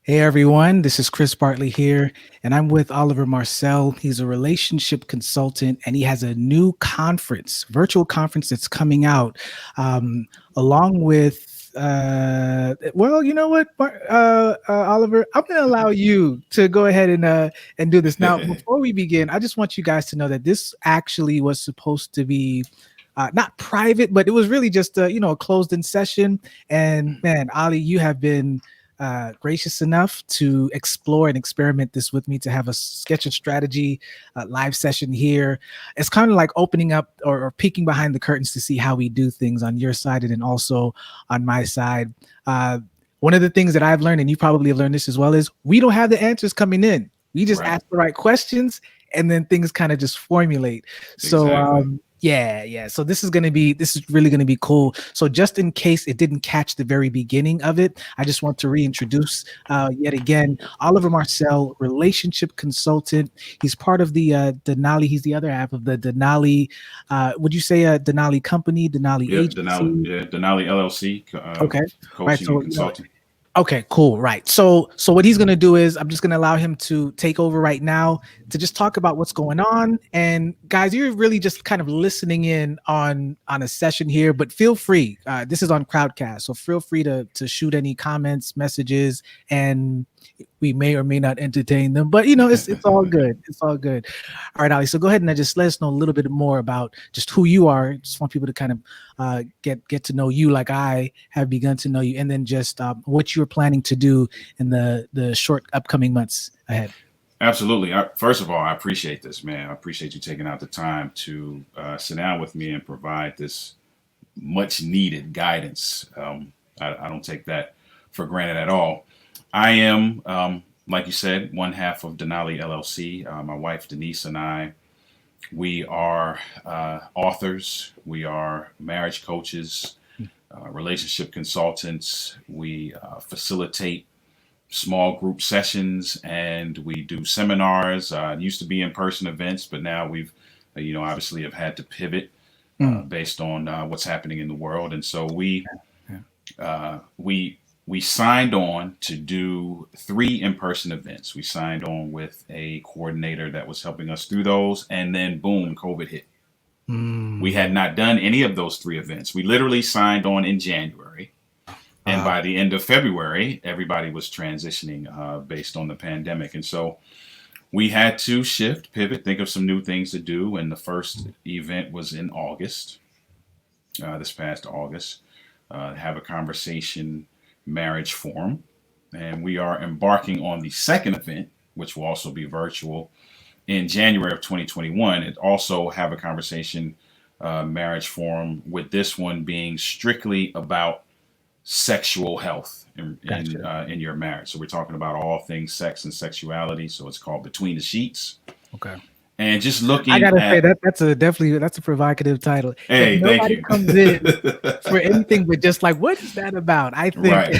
Hey everyone, this is Chris Bartley here, and I'm with Oliver Marcelle. He's a relationship consultant, and he has a new conference, virtual conference that's coming out, um, along with. Well, you know what, Oliver, I'm going to allow you to go ahead and do this. Now, before we begin, I just want you guys to know that this actually was supposed to be. Not private, but it was really just a closed-in session. And man, Ali, you have been gracious enough to explore and experiment this with me to have a sketch of strategy live session here. It's kind of like opening up or peeking behind the curtains to see how we do things on your side and then also on my side. One of the things that I've learned, and you probably have learned this as well, is we don't have the answers coming in. We just Right. ask the right questions and then things kind of just formulate. So Exactly. yeah. So this is really gonna be cool. So just in case it didn't catch the very beginning of it, I just want to reintroduce yet again Oliver Marcelle, relationship consultant. He's part of the Denali. He's the other half of the Denali. Would you say a Denali company, Denali Yep. Denali. agency? Yeah. Denali LLC, Okay, right. coaching and So consulting. okay, cool. Right. So what he's gonna do is I'm just gonna allow him to take over right now to just talk about what's going on. And guys, you're really just kind of listening in on a session here, but feel free. This is on Crowdcast, so feel free to shoot any comments, messages, and we may or may not entertain them. But it's all good. It's all good. All right, Ali. So go ahead and just let us know a little bit more about just who you are. Just want people to kind of get to know you like I have begun to know you, and then just what you're planning to do in the short upcoming months ahead. Absolutely. First of all, I appreciate this, man. I appreciate you taking out the time to sit down with me and provide this much needed guidance. I don't take that for granted at all. I am, like you said, one half of Denali LLC. My wife Denise and I, we are authors. We are marriage coaches, relationship consultants. We facilitate small group sessions and we do seminars. It used to be in-person events, but now we've, obviously have had to pivot Mm, based on what's happening in the world. And so yeah. we signed on to do 3 in-person events. We signed on with a coordinator that was helping us through those, and then boom, COVID hit. We Mm, had not done any of those 3 events. We literally signed on in January. And uh, by the end of February, everybody was transitioning based on the pandemic. And so we had to shift, pivot, think of some new things to do. And the first event was in August, this past August, have a conversation marriage forum. And we are embarking on the second event, which will also be virtual in January of 2021. And also have a conversation marriage forum, with this one being strictly about sexual health gotcha. in your marriage. So we're talking about all things sex and sexuality. So it's called Between the Sheets, Okay. and just I looking gotta say at. that's a provocative title. If Hey, thank nobody you. comes in for anything but just like, what is that about? I think Right,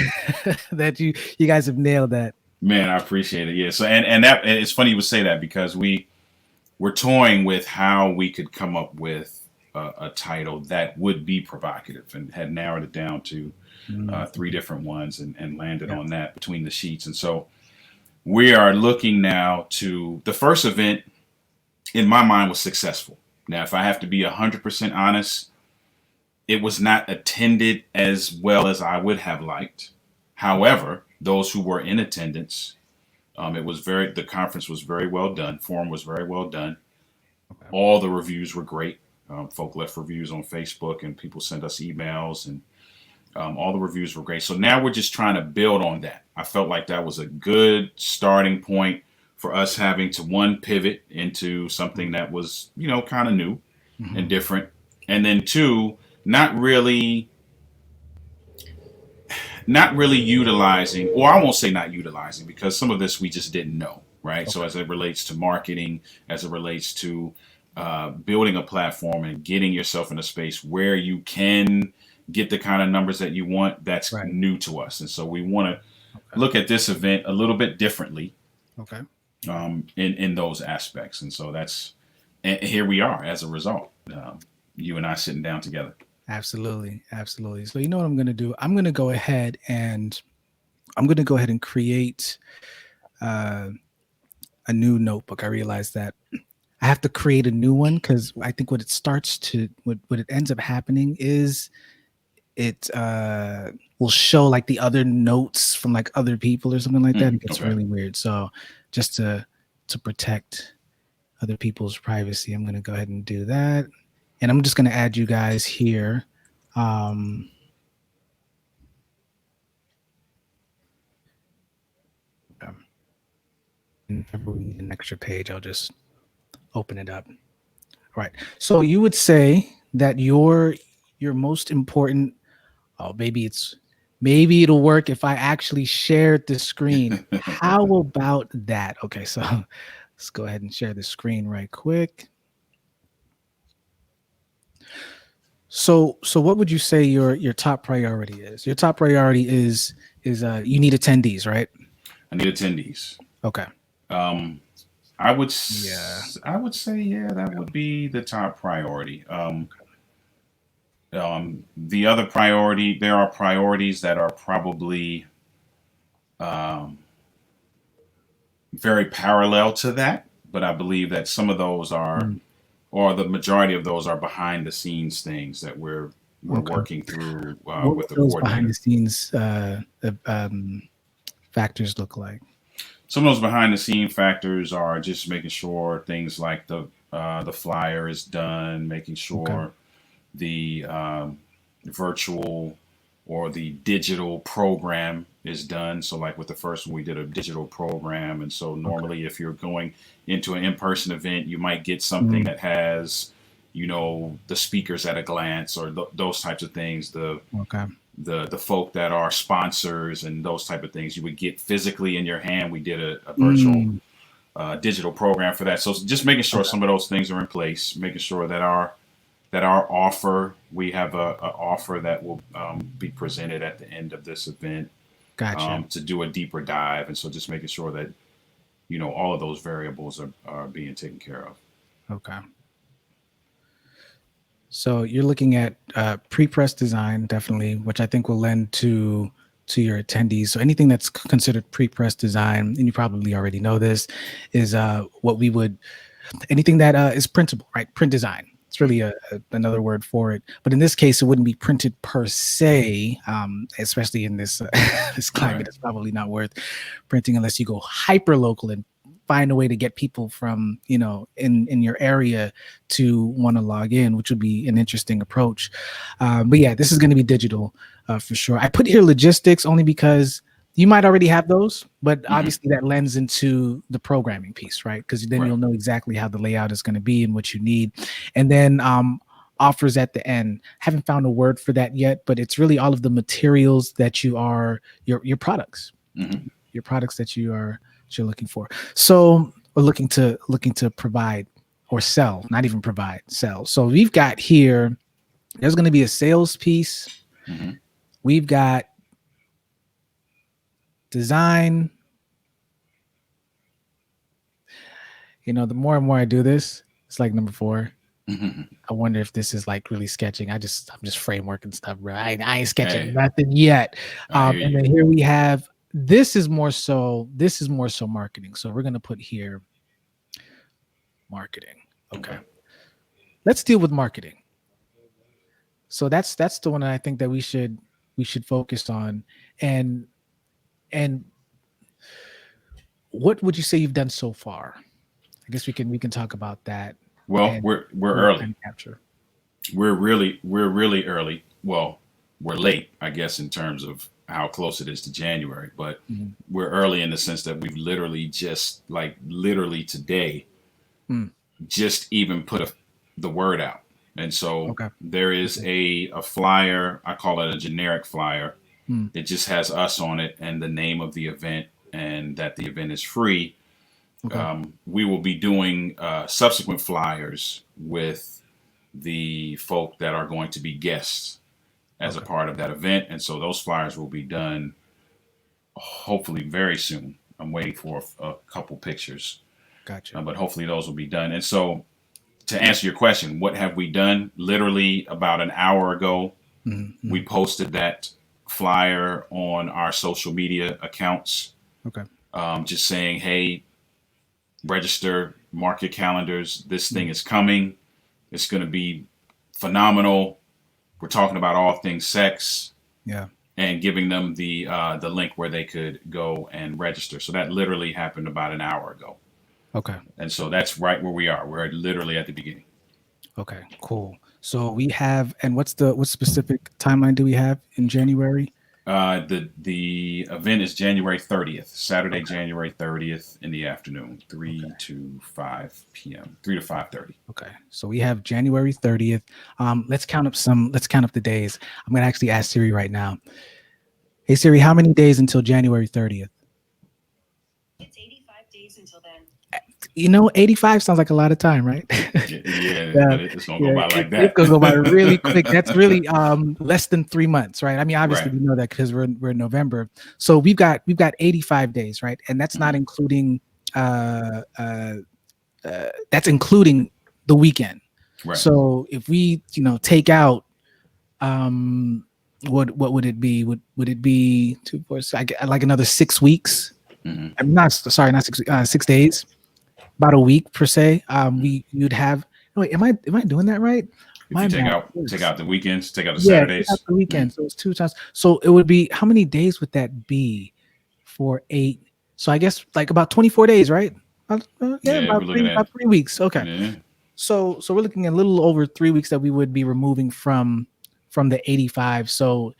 that you guys have nailed that. man, I appreciate it. Yeah. So and it's funny you would say that because we're toying with how we could come up with a title that would be provocative, and had narrowed it down to Mm, 3 different ones, and landed yeah. on that, Between the Sheets. And so we are looking now to the first event. In my mind, was successful. Now, if I have to be 100% honest, it was not attended as well as I would have liked. However, those who were in attendance, the conference was very well done. Forum was very well done. Okay. All the reviews were great. Folk left reviews on Facebook, and people sent us emails, and all the reviews were great. So now we're just trying to build on that. I felt like that was a good starting point for us, having to, one, pivot into something that was, kind of new and Mhm. different. And then two, not really not really utilizing, or I won't say not utilizing, because some of this we just didn't know, right? So Okay. as it relates to marketing, as it relates to building a platform and getting yourself in a space where you can get the kind of numbers that you want, that's Right. new to us. And so we want to Okay. look at this event a little bit differently Okay. Okay. in those aspects. And so and here we are as a result. You and I sitting down together. Absolutely. Absolutely. So you know what I'm gonna do? I'm gonna go ahead and I'm going to go ahead and create uh, a new notebook. I realized that I have to create a new one because I think what it ends up happening is it will show like the other notes from like other people or something like that. It gets Okay. really weird. So just to protect other people's privacy, I'm going to go ahead and do that. And I'm just going to add you guys here. Um, um, whenever we need an extra page, I'll just open it up. All right. So you would say that your most important. Oh, maybe it'll work if I actually shared the screen. How about that? Okay, so let's go ahead and share the screen right quick. So what would you say your top priority is? Your top priority is you need attendees, right? I need attendees. Okay. Um, Yeah. I would say yeah, that would be the top priority. The other priority, there are priorities that are probably um, very parallel to that, but I believe that some of those are, Mm, or the majority of those are behind the scenes things that we're okay. working through What with would the those behind coordinator. the scenes factors look like? Some of those behind the scene factors are just making sure things like the flyer is done, making Okay. sure the virtual or the digital program is done. So, like with the first one, we did a digital program. And so, Okay. normally, if you're going into an in person event, you might get something Mm, that has, the speakers at a glance or those types of things, okay. the folk that are sponsors and those type of things you would get physically in your hand. We did a virtual Mm, digital program for that. So just making sure okay. some of those things are in place, making sure that our offer, we have a offer that will be presented at the end of this event Gotcha. to do a deeper dive. And so just making sure that, all of those variables are being taken care of. Okay. So you're looking at pre-press design, definitely, which I think will lend to your attendees. So anything that's considered pre-press design, and you probably already know this, is what we would anything that is printable, right? Print design. It's really another word for it. But in this case, it wouldn't be printed per se, especially in this this climate. Right. It's probably not worth printing unless you go hyper local and find a way to get people from in your area to want to log in, which would be an interesting approach. But yeah, this is going to be digital for sure. I put here logistics only because you might already have those, but Hmm. obviously that lends into the programming piece, right? Because then Right. you'll know exactly how the layout is going to be and what you need. And then offers at the end. Haven't found a word for that yet, but it's really all of the materials that you are your products, Hmm. your products that you're looking for. So or looking to provide or sell, not even provide, sell. So we've got here. There's going to be a sales piece. Hmm. We've got design. The more and more I do this, it's like number four. Hmm. I wonder if this is like really sketching. I'm just framework and stuff, bro. I ain't sketching Hey, nothing yet. I hear And you. then here we have this is more so marketing. So we're gonna put here marketing. Okay. Okay. Let's deal with marketing. So that's the one that I think that we should focus on. And and what would you say you've done so far? I guess we can talk about that Well, and we're what early. kind of capture. We're really early. Well, we're late, I guess, in terms of how close it is to January, but Mhm. we're early in the sense that we've literally just like literally today Mm, just even put the word out. And so okay. there is Okay. a flyer, I call it a generic flyer. Mm, It just has us on it and the name of the event and that the event is free. okay. We will be doing subsequent flyers with the folk that are going to be guests as a Okay. part of that event. And so those flyers will be done hopefully very soon. I'm waiting for a couple pictures, Gotcha. but hopefully those will be done. And so to answer your question, what have we done? Literally about an hour ago, Mhm, we mhm. posted that flyer on our social media accounts, Okay. just saying, hey, register, mark your calendars. This thing Mm. is coming. It's going to be phenomenal. We're talking about all things sex, Yeah. and giving them the link where they could go and register. So that literally happened about an hour ago, Okay. and so that's right where we are. We're literally at the beginning. Okay. Cool. So we have, and what specific timeline do we have in January? The event is January 30th, Saturday, Okay. January 30th in the afternoon, Okay. 3 to 5 p.m., 3 to 5:30. Okay. So we have January 30th. Let's count up the days. I'm gonna actually ask Siri right now. Hey Siri, how many days until January 30th? It's 85 days until then. 85 sounds like a lot of time, right? Yeah, Yeah, but it's gonna go yeah, by like it's gonna go by really quick. That's that. really less than 3 months, right? I mean, obviously Right. we know that because we're in November. So we've got 85 days, right? And that's not Hmm. including that's including the weekend. Right. So if we, take out um what would it be? Would it be two, four, like another 6 weeks? Hmm. I'm not sorry, not 6 days, about a week per se. You'd have. No, wait, am I doing that right? If My you math take works. out the weekends, take out the Yeah, take out Saturdays. the Hmm. weekend. So it's 2 times. So it would be, how many days would that be for 8? So I guess like about 24 days, right? Yeah, Yeah, we're looking about at 3 weeks. Okay. yeah. So we're looking at a little over 3 weeks that we would be removing from the 85. So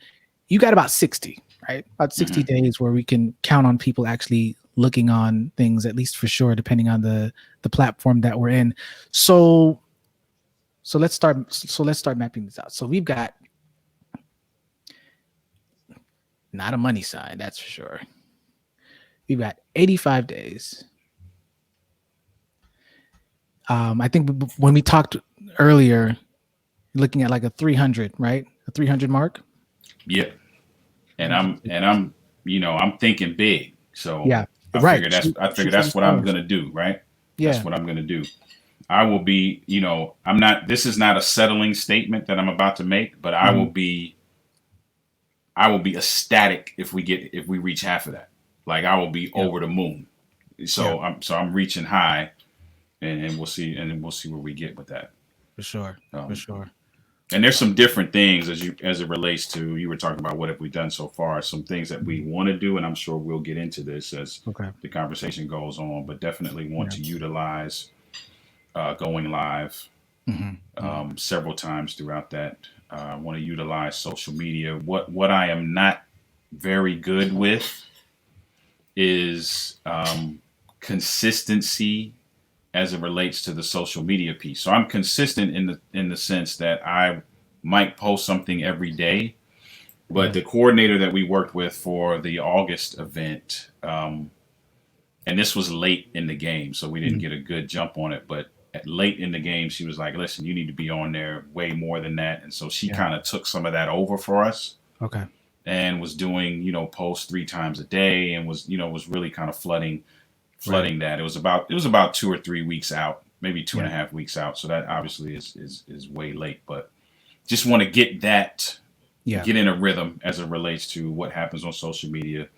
you got about 60, right? About 60 Hmm. days where we can count on people actually looking on things, at least for sure, depending on the platform that we're in. So let's start mapping this out. So we've got, not a money sign, that's for sure. We've got 85 days. I think when we talked earlier, looking at like a 300, right? A 300 mark. Yep. And 300 I'm thinking big. So Yeah, I right. figure that's Shoot, I figure shoot for the that's what I'm stars. gonna do, right? That's Yeah, what I'm gonna do. I will be, I'm not. This is not a settling statement that I'm about to make, but I will mhm, be. I will be ecstatic if we reach half of that. Like I will be yeah, over the moon. yeah, So I'm reaching high, and we'll see where we get with that. for sure, for Um, sure. and there's some different things as it relates to, you were talking about what have we done so far. Some things that we Mhm. want to do, and I'm sure we'll get into this as Okay. the conversation goes on. But definitely want Yeah. to utilize going live Hmm. Hmm. several times throughout that. I want to utilize social media. What I am not very good with is consistency as it relates to the social media piece. So I'm consistent in the sense that I might post something every day, but Yeah. the coordinator that we worked with for the August event, and this was late in the game, so we didn't Mhm. get a good jump on it. But late in the game, she was like, "Listen, you need to be on there way more than that," and so she Yeah. kind of took some of that over for us Okay. and was doing posts 3 times a day, and was really kind of Right. flooding that. It was about 2 or 3 weeks out, maybe two and Yeah. a half weeks out. So that obviously is way late, but just want to Yeah. get in a rhythm as it relates to what happens on social media.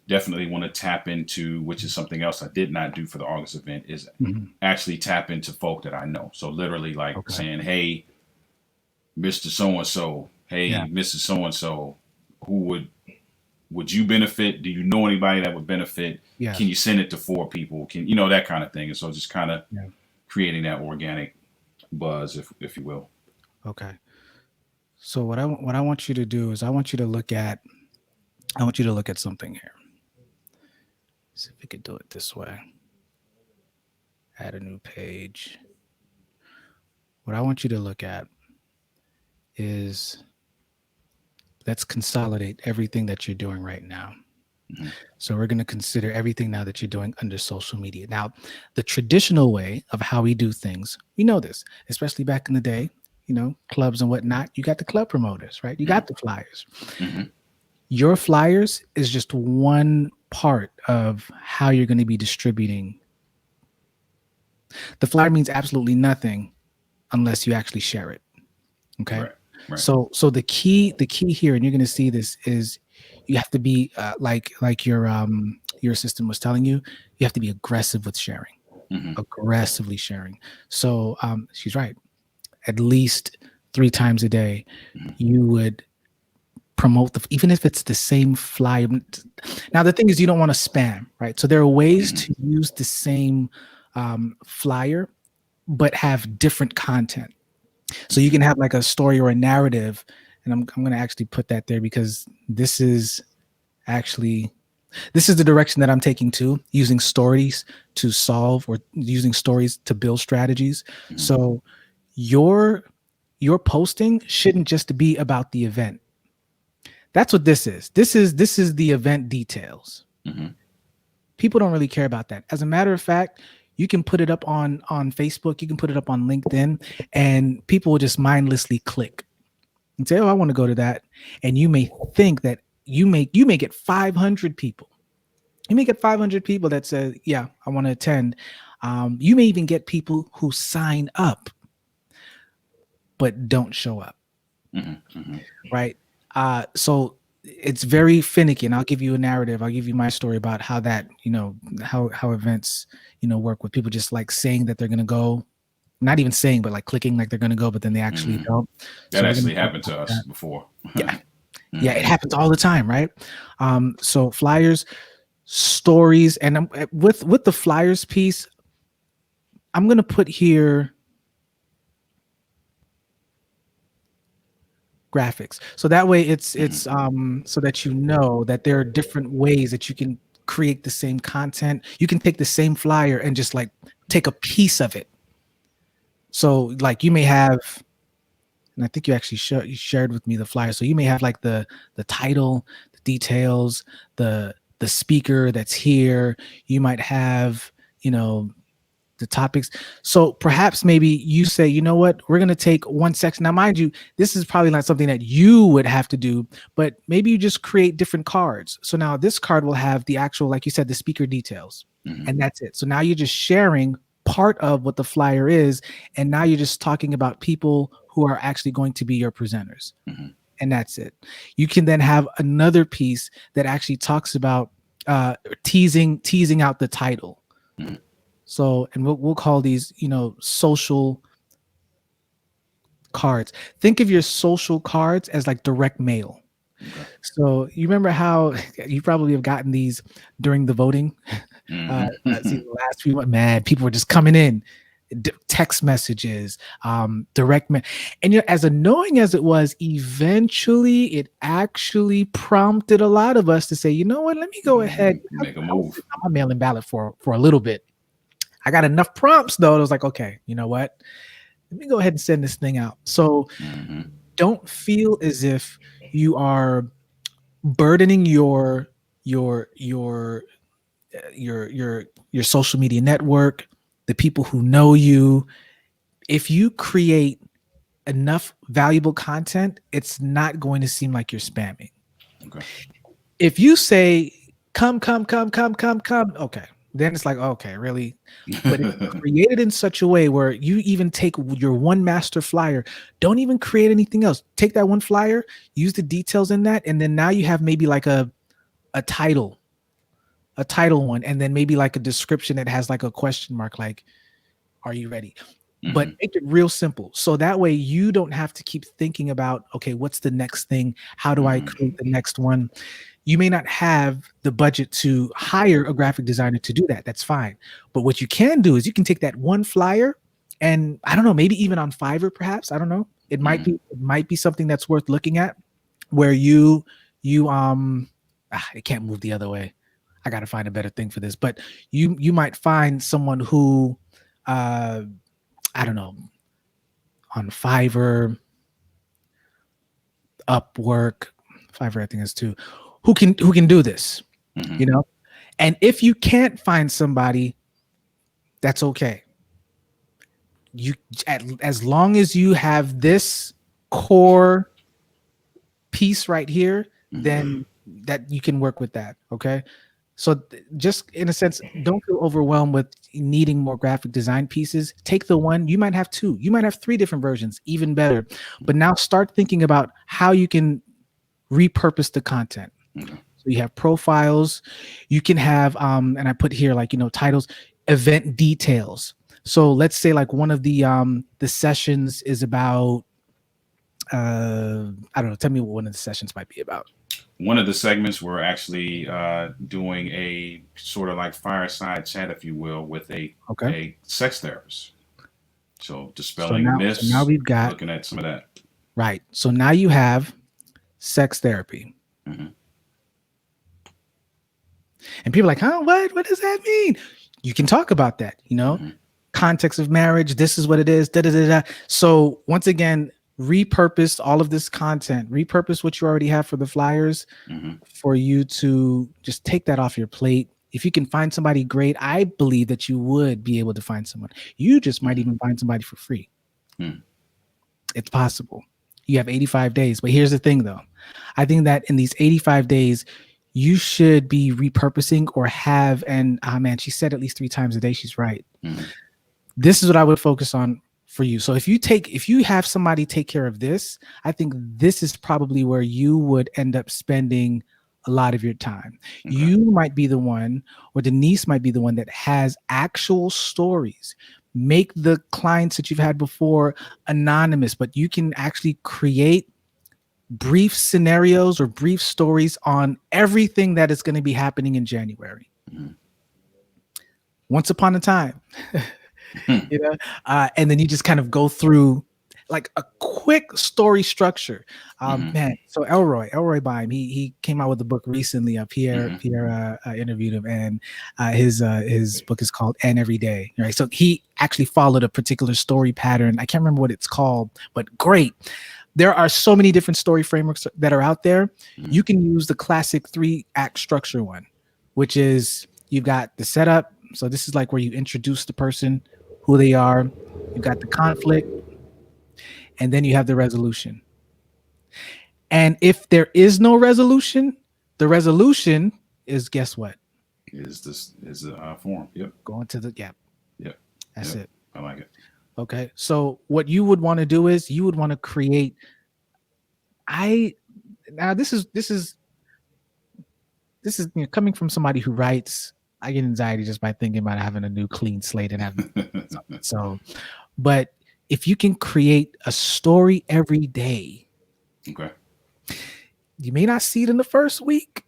Definitely want to tap into, which is something else I did not do for the August event, is Hmm. actually tap into folk that I know. So literally like Okay. saying, hey, Mr. So and so, Yeah. hey, Mrs. So and so, who would you benefit? Do you know anybody that would benefit? Yeah. Can you send it to 4 people? Can that kind of thing? And so just kind of Yeah. creating that organic buzz, if you will. Okay. So what I want you to do is I want you to look at something here. See if we could do it this way. Add a new page. What I want you to look at is, let's consolidate everything that you're doing right now. Hmm. So we're going to consider everything now that you're doing under social media. Now, the traditional way of how we do things, we know this, especially back in the day, clubs and whatnot. You got the club promoters, right? You Hmm. got the flyers. Hmm. Your flyers is just one part of how you're going to be distributing. The flyer means absolutely nothing unless you actually share it. Okay. Right. Right. So the key here, and you're going to see this, is you have to be like your system was telling you. You have to be aggressive with sharing, Hmm. aggressively sharing. So she's right. At least 3 times a day, Hmm. you would promote even if it's the same flyer. Now the thing is, you don't want to spam, right? So there are ways Hmm. to use the same flyer but have different content. So you Hmm. can have like a story or a narrative, and I'm going to actually put that there because actually this is the direction that I'm taking too, using stories to solve or using stories to build strategies. Hmm. So your your posting shouldn't just be about the event. That's what this is. This is the event details. Hmm. People don't really care about that. As a matter of fact, you can put it up on Facebook, you can put it up on LinkedIn, and people will just mindlessly click and say, "Oh, I want to go to that." And you may think that you may get 500 people. You may get 500 people that say, "Yeah, I want to attend." You may even get people who sign up but don't show up, Hmm. Hmm. right? So it's very finicky, and I'll give you a narrative. I'll give you my story about how that, how events, work with people just like saying that they're going to go, not even saying, but like clicking like they're going to go, but then they actually Hmm. don't. That So we're going actually to talk happened about to us that. before. Yeah, yeah, it Hmm. happens all the time, right? So flyers, stories, and with the flyers piece, I'm going to put here graphics. So that way Hmm. it's so that you know that there are different ways that you can create the same content. You can take the same flyer and just like take a piece of it. So like you may have, and I think you actually you shared with me the flyer. So you may have like the title, the details, the speaker that's here. You might have, you know, the topics. So perhaps maybe you say, you know what, we're going to take one section. Now, mind you, this is probably not something that you would have to do, but maybe you just create different cards. So now this card will have the actual, like you said, the speaker details, Hmm. and that's it. So now you're just sharing part of what the flyer is, and now you're just talking about people who are actually going to be your presenters, Hmm. and that's it. You can then have another piece that actually talks about teasing out the title. Hmm. So, and we'll call these, social cards. Think of your social cards as like direct mail. Okay. So you remember how you probably have gotten these during the voting Hmm. season last few months. Man, people were just coming in, text messages, direct mail, and as annoying as it was, eventually it actually prompted a lot of us to say, you know what, let me go ahead. Make a I was move. sitting on my mail-in ballot for a little bit. I got enough prompts though. I was like, okay, you know what? Let me go ahead and send this thing out. So Hmm. don't feel as if you are burdening your your social media network, the people who know you. If you create enough valuable content, it's not going to seem like you're spamming. Okay. If you say come, come, come, come, come, come, okay, then it's like, okay, really. But if you create it in such a way where you even take your one master flyer, don't even create anything else. Take that one flyer, use the details in that, and then now you have maybe like a title, a title one, and then maybe like a description that has like a question mark, like, are you ready? But Hmm. make it real simple. So that way you don't have to keep thinking about, okay, what's the next thing? How do I Hmm. create the next one? You may not have the budget to hire a graphic designer to do that. That's fine. But what you can do is you can take that one flyer and I don't know, maybe even on Fiverr, perhaps. I don't know. Hmm. It might be something that's worth looking at where you it can't move the other way. I gotta find a better thing for this. But you might find someone who uh I don't know, on Fiverr, Upwork, Fiverr, I think is too, who can do this, Hmm. you know? And if you can't find somebody, that's okay. You as long as you have this core piece right here, Hmm. then that you can work with that. Okay. So just in a sense, don't feel overwhelmed with needing more graphic design pieces. Take the one, you might have two, you might have three different versions, even better. But now start thinking about how you can repurpose the content. Okay. So you have profiles. You can have, and I put here like titles, event details. So let's say like one of the sessions is about I don't know. Tell me what one of the sessions might be about. One of the segments we're actually doing a sort of like fireside chat, if you will, with Okay. a sex therapist. So So dispelling now myths, we've got looking at some of that. right. So now you have sex therapy. Hmm. And people are like, huh? What does that mean? You can talk about that, Hmm. context of marriage. This is what it is. Da, da, da, da. So once again, repurpose all of this content, repurpose what you already have for the flyers Hmm. for you to just take that off your plate. If you can find somebody great, I believe that you would be able to find someone. You just might Hmm. even find somebody for free. Hmm. It's possible. You have 85 days. But here's the thing, though. I think that in these 85 days, you should be repurposing or have, and man, she said at least 3 times a day. She's right. Hmm. This is what I would focus on for you. So if you have somebody take care of this, I think this is probably where you would end up spending a lot of your time. Okay. You might be the one, or Denise might be the one that has actual stories. Make the clients that you've had before anonymous, but you can actually create brief scenarios or brief stories on everything that is going to be happening in January. Hmm. Once upon a time, Hmm. and then you just kind of go through like a quick story structure. Hmm. Man, so Elroy Bime, he came out with a book recently. Hmm. Pierre interviewed him, and his book is called "And Every Day." Right, so he actually followed a particular story pattern. I can't remember what it's called, but great. There are so many different story frameworks that are out there. You can use the classic 3-act structure one, which is you've got the setup. So this is like where you introduce the person, who they are. You got the conflict, and then you have the resolution. And if there is no resolution, the resolution is, guess what? Is the form? Yep. Going to the gap. Yep. That's Yep. it. I like it. Okay. So what you would want to do is you would want to create. I now this is coming from somebody who writes. I get anxiety just by thinking about having a new clean slate and having something. So, but if you can create a story every day, Okay. you may not see it in the first week,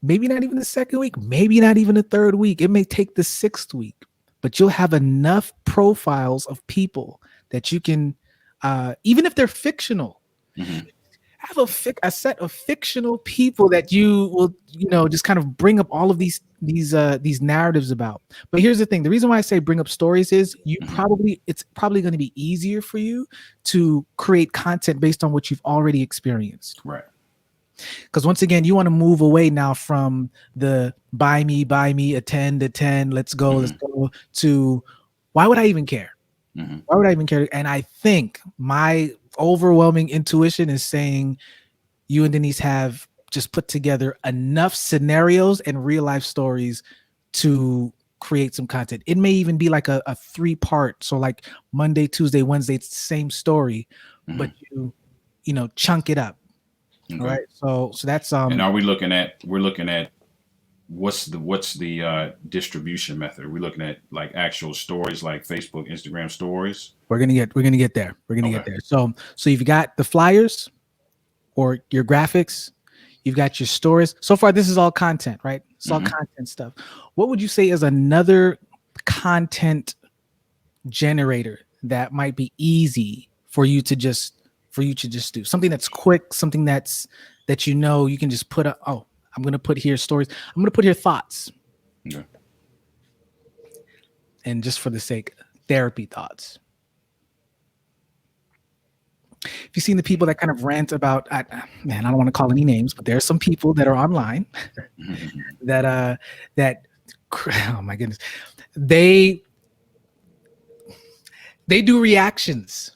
maybe not even the second week, maybe not even the third week. It may take the 6th week, but you'll have enough profiles of people that you can, even if they're fictional, Hmm. have a set of fictional people that you will just kind of bring up all of these narratives about. But here's the thing: the reason why I say bring up stories is Hmm. it's probably going to be easier for you to create content based on what you've already experienced. Right. Because once again, you want to move away now from the buy me, attend, let's Hmm. go, to why would I even care? Hmm. Why would I even care? And I think my overwhelming intuition is saying you and Denise have just put together enough scenarios and real life stories to create some content. It may even be like a 3-part. So like Monday, Tuesday, Wednesday, it's the same story, Hmm. but chunk it up. All Okay. right. So that's And are we looking at? We're looking at what's the distribution method? Are we looking at like actual stories, like Facebook, Instagram stories? we're gonna get there. We're gonna get Okay. there. So you've got the flyers or your graphics, you've got your stories. So far, this is all content, right? It's all Hmm. content stuff. What would you say is another content generator that might be easy for you to just do? Something that's quick, something that you can just put I'm gonna put here stories. I'm gonna put here thoughts. Okay. And just for the sake, therapy thoughts. If you've seen the people that kind of rant about, man, I don't want to call any names, but there are some people that are online Hmm. that oh my goodness, they they do reactions.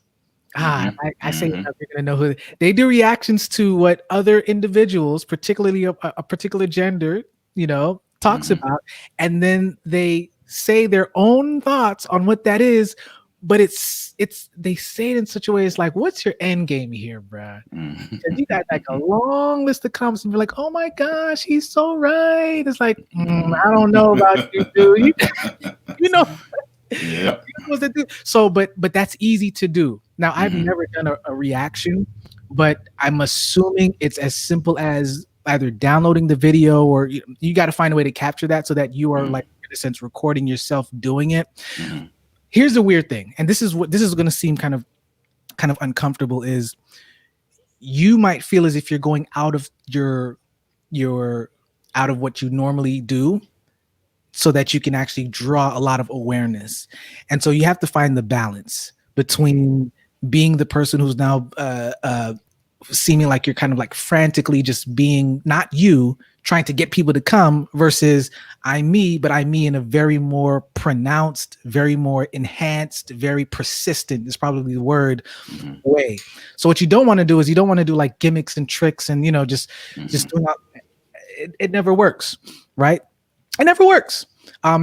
Hmm. I say Hmm. enough, you're gonna know who they do reactions to what other individuals, particularly a particular gender, talks Hmm. about, and then they say their own thoughts on what that is, but it's they say it in such a way, it's like, what's your end game here, bruh? Because you got like a long list of comments and be like, oh my gosh, he's so right. It's like, I don't know about you, dude. You know, Yep. supposed to do. So, but that's easy to do. Now, I've Mhm. never done a reaction, but I'm assuming it's as simple as either downloading the video, or you got to find a way to capture that so that you are Mhm. like, in a sense, recording yourself doing it. Mhm. Here's the weird thing, and this is going to seem kind of uncomfortable, is you might feel as if you're going out of your out of what you normally do, so that you can actually draw a lot of awareness. And so you have to find the balance between being the person who's now seeming like you're kind of like frantically just being not you, trying to get people to come, versus I'm me, but I'm me in a very more pronounced, very more enhanced, very persistent is probably the word, Mhm. way. So what you don't want to do is you don't want to do like gimmicks and tricks and just Mhm. doing it never works, right? It never works,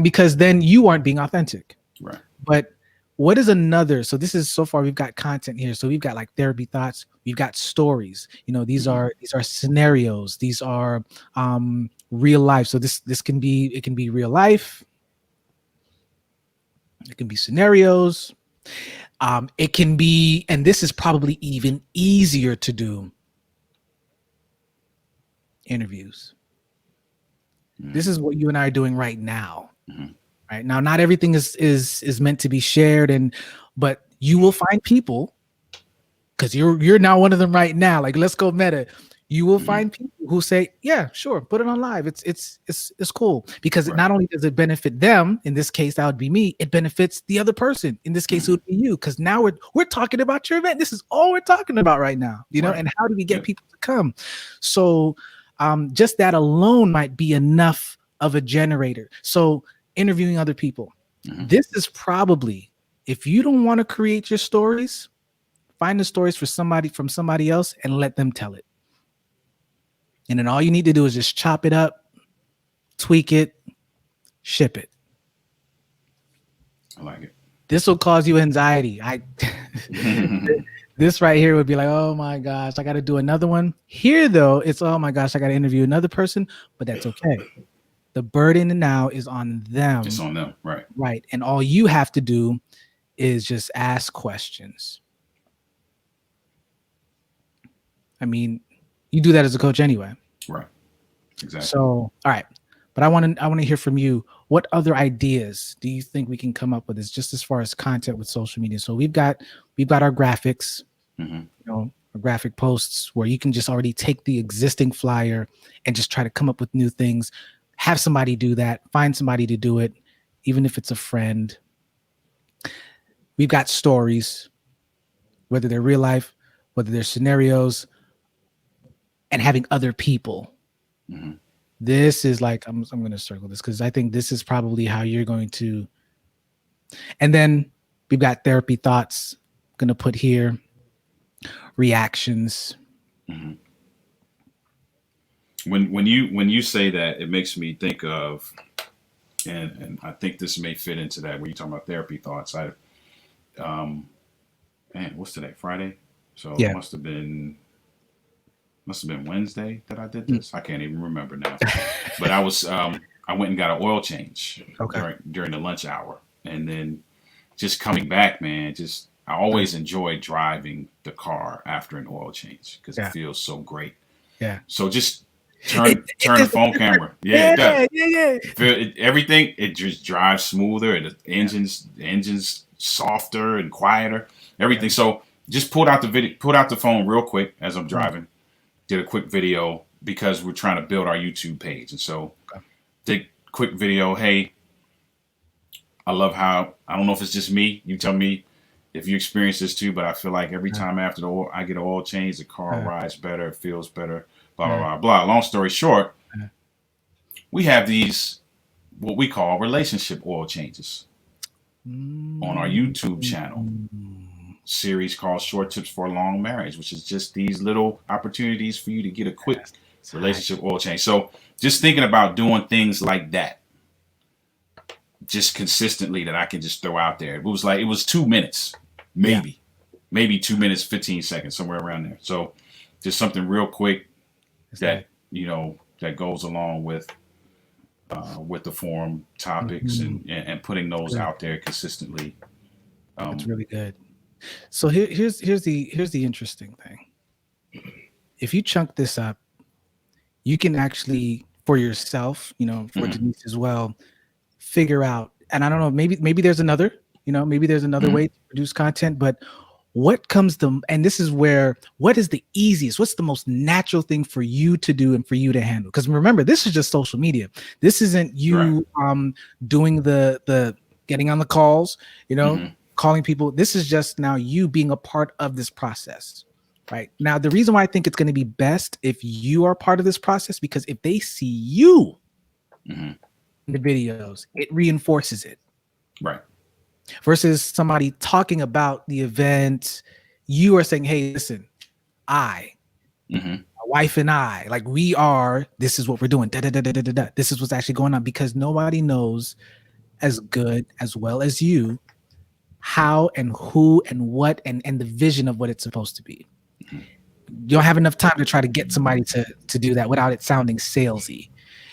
because then you aren't being authentic. Right. But what is another? So this is, so far we've got content here. So we've got like therapy thoughts. We've got stories. Mhm. These are scenarios. These are real life. So this can be, it can be real life. It can be scenarios. It can be, and this is probably even easier to do, interviews. This Mhm. is what you and I are doing right now. Mhm. Right now, not everything is meant to be shared, but you will find people, because you're now one of them right now. Like, let's go meta. You will Mhm. find people who say, "Yeah, sure, put it on live. It's cool," because it Right. not only does it benefit them. In this case, that would be me. It benefits the other person. In this case, it Mhm. would be you, because now we're talking about your event. This is all we're talking about right now. Right. And how do we get Yep. people to come? So, just that alone might be enough of a generator. So, interviewing other people. Mhm. This is probably, if you don't want to create your stories, find the stories from somebody else and let them tell it. And then all you need to do is just chop it up, tweak it, ship it. I like it. This will cause you anxiety. I Mhm. This right here would be like, oh my gosh, I got to do another one. Here though, it's, oh my gosh, I got to interview another person, but that's okay. The burden now is on It's them, on them. Right. right? And all you have to do is just ask questions. I mean, you do that as a coach anyway. Right. Exactly. So, all right. But I want to hear from you. What other ideas do you think we can come up with, is just as far as content with social media? So we've got our graphics, Mhm. our graphic posts where you can just already take the existing flyer and just try to come up with new things. Have somebody do that, find somebody to do it, even if it's a friend. We've got stories, whether they're real life, whether they're scenarios, and having other people. Mhm. This is like, I'm going to circle this because I think this is probably how you're going to. And then we've got therapy thoughts, going to put here reactions. Mhm. When you say that, it makes me think of, and I think this may fit into that when you talk about therapy thoughts. Um man, what's today? Friday. So it Yeah. must have been Wednesday that I did Mm. this. I can't even remember now. But I went and got an oil change Okay. during the lunch hour, and then just coming back, man. Just I always enjoy driving the car after an oil change because it Yeah. feels so great. Yeah. So just It, it turn the does a phone different. camera. Yeah, it does. Yeah. Yeah. Yeah. Everything, it just drives smoother, and Yeah. the engines softer and quieter. Yeah. Everything. So just pulled out the phone real quick as I'm Mm. driving. Did a quick video because we're trying to build our YouTube page, and so Okay. did quick video. Hey, I love how, I don't know if it's just me. You tell me if you experience this too, but I feel like every Uh, time after I get an oil change, the car uh, rides better, it feels better. Blah blah uh, blah blah. Long story short, uh. we have these what we call relationship oil changes on our Mm. YouTube channel series called Short Tips for a Long Marriage, which is just these little opportunities for you to get a quick That's high. relationship oil change. So just thinking about doing things like that, just consistently that I can just throw out there. It was like it was 2 minutes, Yeah. maybe 2 minutes, 15 seconds, somewhere around there. So just something real quick It's that that. that goes along with the forum topics Mhm. and putting That's those good. out there consistently. That's Um, really good. So here's the interesting thing. If you chunk this up, you can actually for yourself, for mhm, Denise as well, figure out. And I don't know, maybe there's another, maybe there's another mhm, way to produce content, but what comes to and this is where what is the easiest, what's the most natural thing for you to do and for you to handle? Because remember, this is just social media. This isn't right. you doing the getting on the calls, Hmm. calling people. This is just now you being a part of this process. Right now, the reason why I think it's going to be best if you are part of this process, because if they see you Hmm. in the videos, it reinforces it Right. versus somebody talking about the event. You are saying, hey, listen, I, Hmm. my wife and I, like we are, this is what we're doing. Da, da, da, da, da, da, da. This is what's actually going on because nobody knows as good as well as you how and who and what and the vision of what it's supposed to be. You don't have enough time to try to get somebody to do that without it sounding salesy,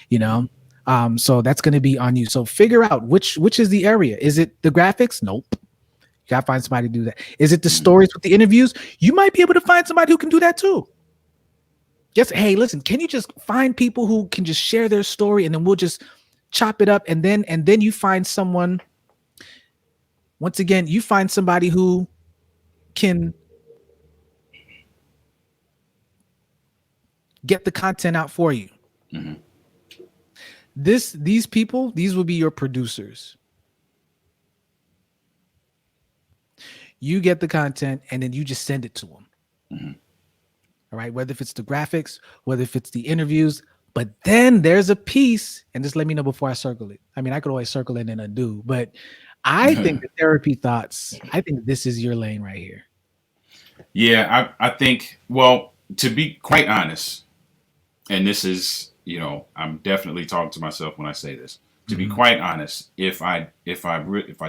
you know. So that's going to be on you. So figure out which is the area. Is it the graphics? Nope. You gotta find somebody to do that. Is it the Hmm. stories with the interviews? You might be able to find somebody who can do that too. Just hey, listen, can you just find people who can just share their story and then we'll just chop it up and then you find someone once again, you find somebody who can get the content out for you. Hmm. These people, these will be your producers. You get the content and then you just send it to them. Hmm. All right, whether if it's the graphics, whether if it's the interviews, but then there's a piece, and just let me know before I circle it. I mean, I could always circle it and undo, but I think the therapy thoughts, I think this is your lane right here. Yeah, I think, well, to be quite honest, and this is, I'm definitely talking to myself when I say this. To be Hmm. quite honest, if I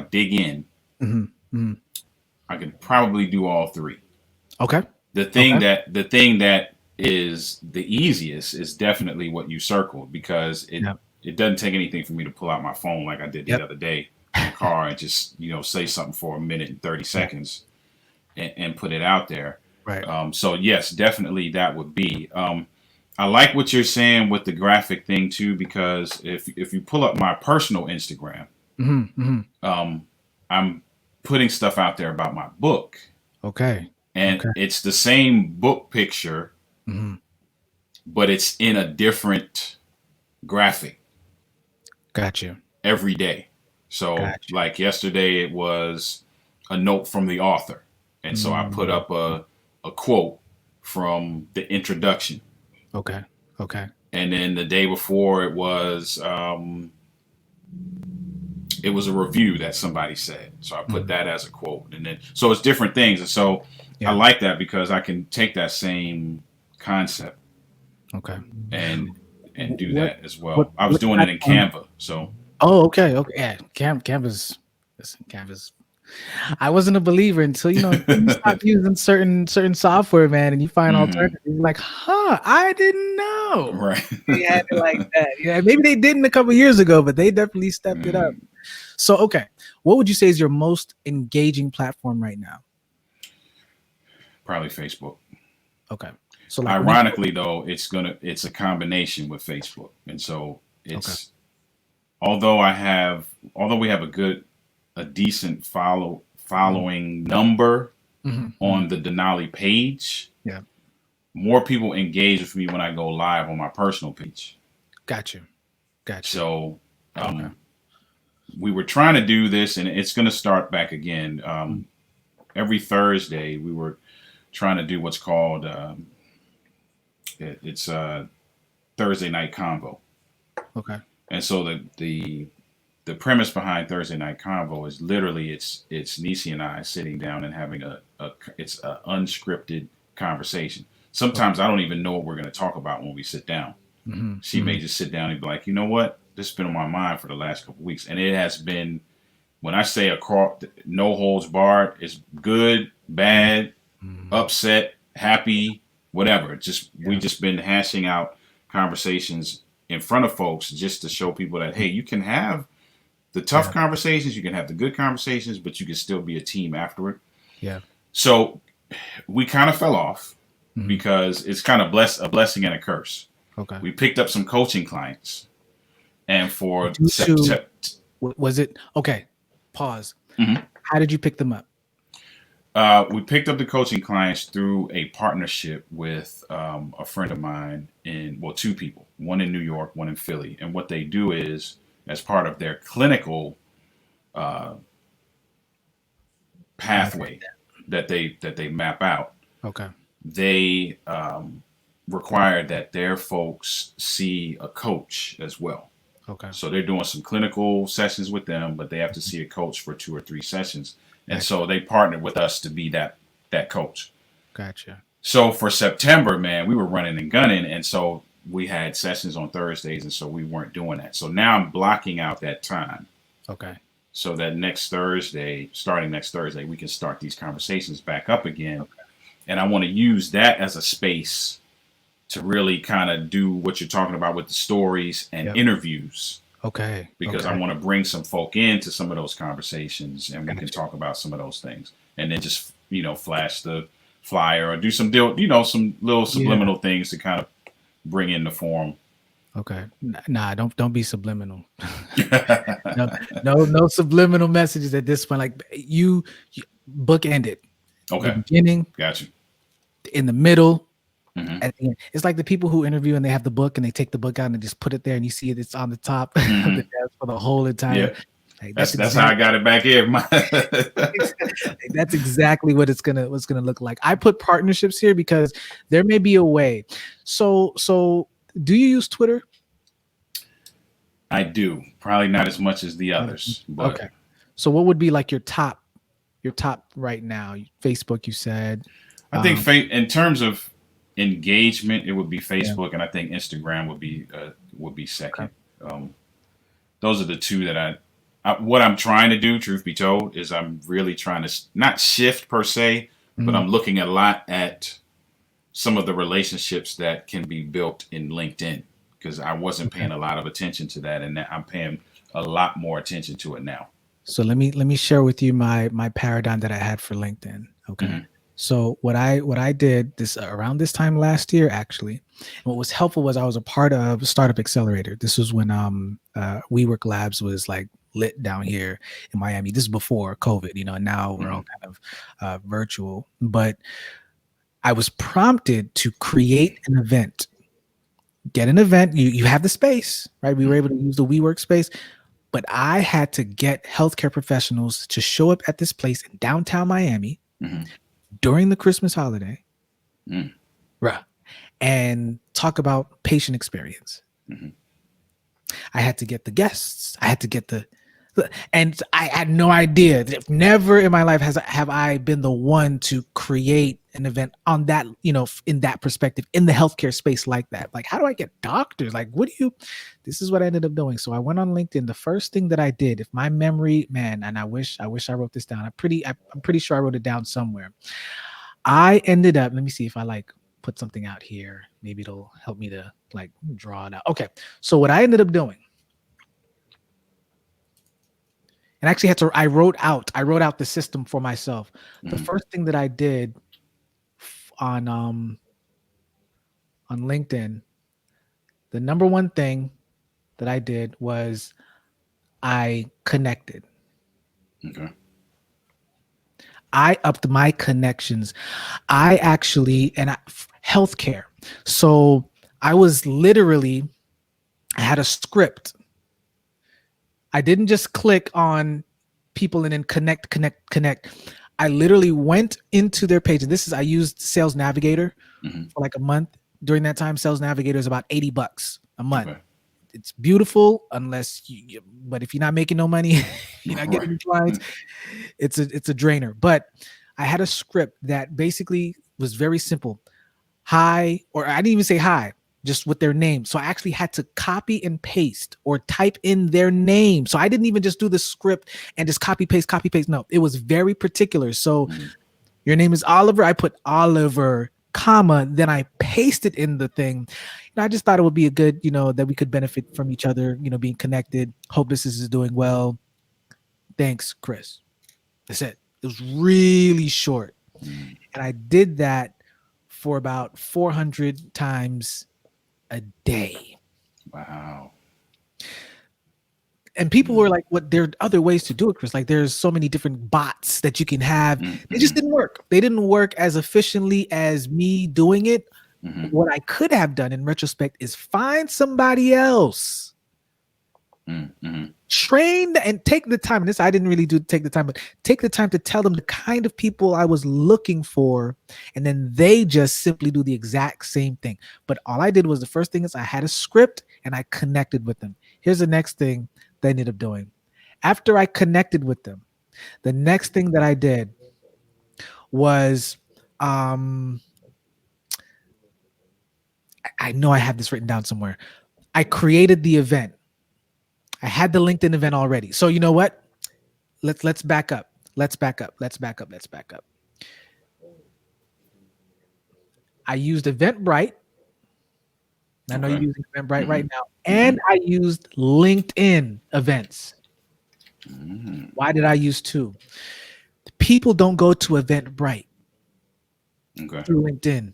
dig in, Hmm. Hmm. I could probably do all three. Okay. The Okay. thing that is the easiest is definitely what you circled because Yep. it doesn't take anything for me to pull out my phone like I did the Yep. other day in the car and just say something for a minute and 30 Yeah. seconds and put it out there. Right. So yes, definitely that would be. I like what you're saying with the graphic thing too because if you pull up my personal Instagram, Hmm. Hmm. um, I'm putting stuff out there about my book, Okay. and Okay. it's the same book picture, Hmm. but it's in a different graphic Got you. every day. So, Got you. like yesterday, it was a note from the author, and so I put Mm. up a quote from the introduction. Okay. Okay. And then the day before, it was a review that somebody said. So I put Mhm. that as a quote, and then so it's different things. And so I Yeah. like that because I can take that same concept Okay. and do What that as what well. I was what doing it in platform? Canva, so Oh, okay. Okay. Yeah. Canvas. Listen, Canvas. I wasn't a believer until until you stop using certain software, man, and you find hmm alternatives. You're like, huh, I didn't know right. they had it like that. Yeah, maybe they didn't a couple years ago, but they definitely stepped it up. Mm, So, okay, what would you say is your most engaging platform right now? probably Facebook. Okay, so like when you Ironically, though, it's a combination with Facebook, and so okay, it's although I have although we have a decent mhm, following number mhm, mhm, on the Denali page, yeah, more people engage with me when I go live on my personal page. got you, got you. So Okay, um, we were trying to do this, and it's going to start back again. mm, Every Thursday, we were trying to do what's called it's Thursday night convo, okay, and so the premise behind Thursday night convo is literally it's Nisi and I sitting down and having a it's a unscripted conversation. okay, Sometimes I don't even know what we're going to talk about when we sit down. hmm She hmm may just sit down and be like, you know what? this has been on my mind for the last couple of weeks, and it has been, when I say a call, no holds barred, it's good, bad, upset, happy, whatever. Just we just been hashing out conversations in front of folks just to show people that, hey, you can have the tough conversations, you can have the good conversations, but you can still be a team afterward. Yeah. So we kind of fell off because it's kind of a blessing and a curse. Okay. We picked up some coaching clients, and for was it okay? Pause. Mhm. How did you pick them up? We picked up the coaching clients through a partnership with a friend of mine two people, one in New York, one in Philly. And what they do is, as part of their clinical pathway that they map out, Okay. they require that their folks see a coach as well. Okay. So they're doing some clinical sessions with them, but they have to see a coach for 2 or 3 sessions. And so they partnered with us to be that coach. Gotcha. So for September, man, we were running and gunning. And so we had sessions on Thursdays. And so we weren't doing that. So now I'm blocking out that time. Okay. So that starting next Thursday, we can start these conversations back up again. Okay. And I want to use that as a space to really kind of do what you're talking about with the stories and interviews. Okay. Because I want to bring some folk into some of those conversations, and we can talk about some of those things, and then just flash the flyer or do some some little subliminal things to kind of bring in the forum. Okay. Nah, don't be subliminal. no subliminal messages at this point. Like you book ended. Okay. The beginning. Gotcha. In the middle. Mm-hmm. At the end. It's like the people who interview and they have the book and they take the book out and they just put it there and you see it's on the top of the desk for the whole entire. Yeah. Like, that's how I got it back here. That's exactly what what's gonna look like. I put partnerships here because there may be a way. So do you use Twitter? I do. Probably not as much as the others. But. Okay. So what would be like your top right now? Facebook, you said. I think in terms of engagement, it would be Facebook, and I think Instagram would be second. Okay. Those are the two that what I'm trying to do, truth be told, is I'm really trying to not shift per se, but I'm looking a lot at some of the relationships that can be built in LinkedIn, because I wasn't paying a lot of attention to that, and I'm paying a lot more attention to it now. So let me share with you my paradigm that I had for LinkedIn. Okay. Mm-hmm. So what I did this around this time last year, actually, and what was helpful was I was a part of Startup Accelerator. This was when WeWork Labs was like lit down here in Miami. This is before COVID, and now we're all kind of virtual. But I was prompted to create an event. Get an event. You have the space, right? We were able to use the WeWork space. But I had to get healthcare professionals to show up at this place in downtown Miami during the Christmas holiday, and talk about patient experience. I had to get the guests. I had to get and I had no idea. Never in my life have I been the one to create an event on that, in that perspective, in the healthcare space like that. Like, how do I get doctors? Like, this is what I ended up doing. So I went on LinkedIn. The first thing that I did, if my memory, man, and I wish I wrote this down. I'm pretty sure I wrote it down somewhere. I ended up, let me see if I put something out here. Maybe it'll help me to draw it out. Okay. So what I ended up doing, and actually I wrote out the system for myself. The first thing that I did on LinkedIn, the number one thing that I did was I connected. Okay. I upped my connections. I actually, healthcare. So I had a script. I didn't just click on people and then connect. I literally went into their page. And I used Sales Navigator for a month. During that time, Sales Navigator is about $80 a month. Okay. It's beautiful but if you're not making no money, you're not getting clients. It's a drainer. But I had a script that basically was very simple. Hi, or I didn't even say hi. just with their name. So I actually had to copy and paste or type in their name. So I didn't even just do the script and just copy paste, copy paste. No, it was very particular. So Mm-hmm. your name is Oliver. I put Oliver, comma, then I pasted in the thing. I just thought it would be a good, that we could benefit from each other, being connected. Hope this is doing well. Thanks, Chris. That's it. It was really short. Mm-hmm. And I did that for about 400 times a day. Wow. And people were Mm-hmm. like, "What? There are other ways to do it, Chris. Like, there's so many different bots that you can have. They just Mm-hmm. didn't work. They didn't work as efficiently as me doing it. Mm-hmm. What I could have done in retrospect is find somebody else, Mm-hmm. train and take the time. And this I didn't really do take the time, but take the time to tell them the kind of people I was looking for, and then they just simply do the exact same thing. But all I did was the first thing is I had a script and I connected with them. Here's the next thing they ended up doing. After I connected with them, the next thing that I did was um I know I have this written down somewhere. I created the event. I had the LinkedIn event already. So you know what? Let's back up. Let's back up. Let's back up. Let's back up. I used Eventbrite. I know you're Okay. using Eventbrite Mm-hmm. right now. Mm-hmm. And I used LinkedIn events. Mm-hmm. Why did I use two? People don't go to Eventbrite Okay. through LinkedIn.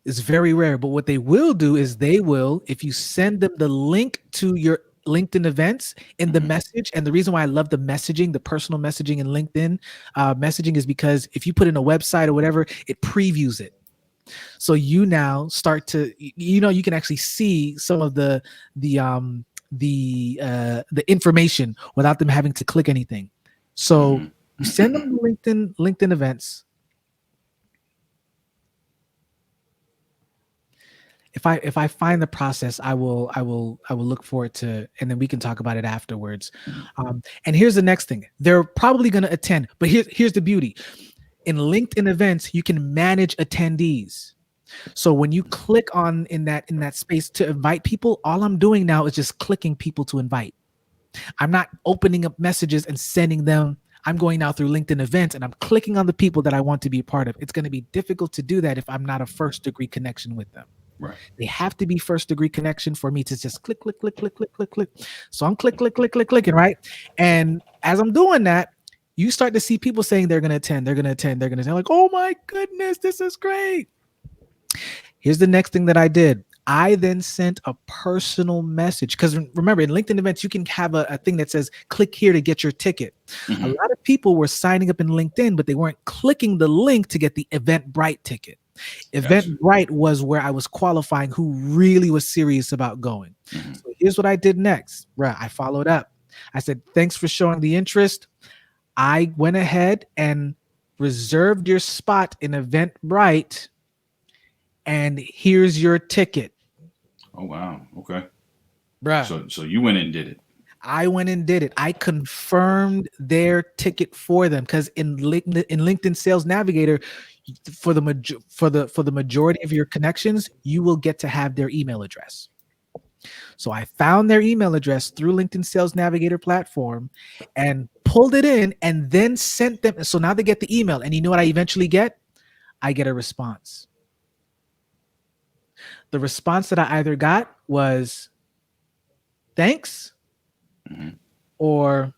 It's very rare. But what they will do is they will, if you send them the link to your LinkedIn events in the Mm-hmm. message, and the reason why I love the messaging, the personal messaging in LinkedIn messaging is because if you put in a website or whatever, it previews it. So you now start to, you can actually see some of the the information without them having to click anything. So you send Mm-hmm. them the LinkedIn events. If I find the process, I will look forward to, and then we can talk about it afterwards. And here's the next thing: they're probably going to attend, but here's the beauty: in LinkedIn events, you can manage attendees. So when you click on in that space to invite people, all I'm doing now is just clicking people to invite. I'm not opening up messages and sending them. I'm going now through LinkedIn events and I'm clicking on the people that I want to be a part of. It's going to be difficult to do that if I'm not a first degree connection with them. Right. They have to be first degree connection for me to just click, click, click, click, click, click, click. So I'm click, click, click, click, clicking, right? And as I'm doing that, you start to see people saying they're going to attend, they're going to attend, they're going to attend. Like, oh my goodness, this is great. Here's the next thing that I did. I then sent a personal message because remember, in LinkedIn events, you can have a thing that says, click here to get your ticket. A Mm-hmm. lot of people were signing up in LinkedIn, but they weren't clicking the link to get the Eventbrite ticket. Gotcha. Eventbrite was where I was qualifying who really was serious about going. Mm-hmm. So here's what I did next. Right, I followed up. I said, thanks for showing the interest. I went ahead and reserved your spot in Eventbrite, and here's your ticket. Oh wow. Okay. Bruh, So you went and did it. I went and did it. I confirmed their ticket for them because in LinkedIn Sales Navigator, for the majority of your connections, you will get to have their email address. So I found their email address through LinkedIn Sales Navigator platform and pulled it in and then sent them. So now they get the email. And you know what I eventually get? I get a response. The response that I either got was thanks Mm-hmm. or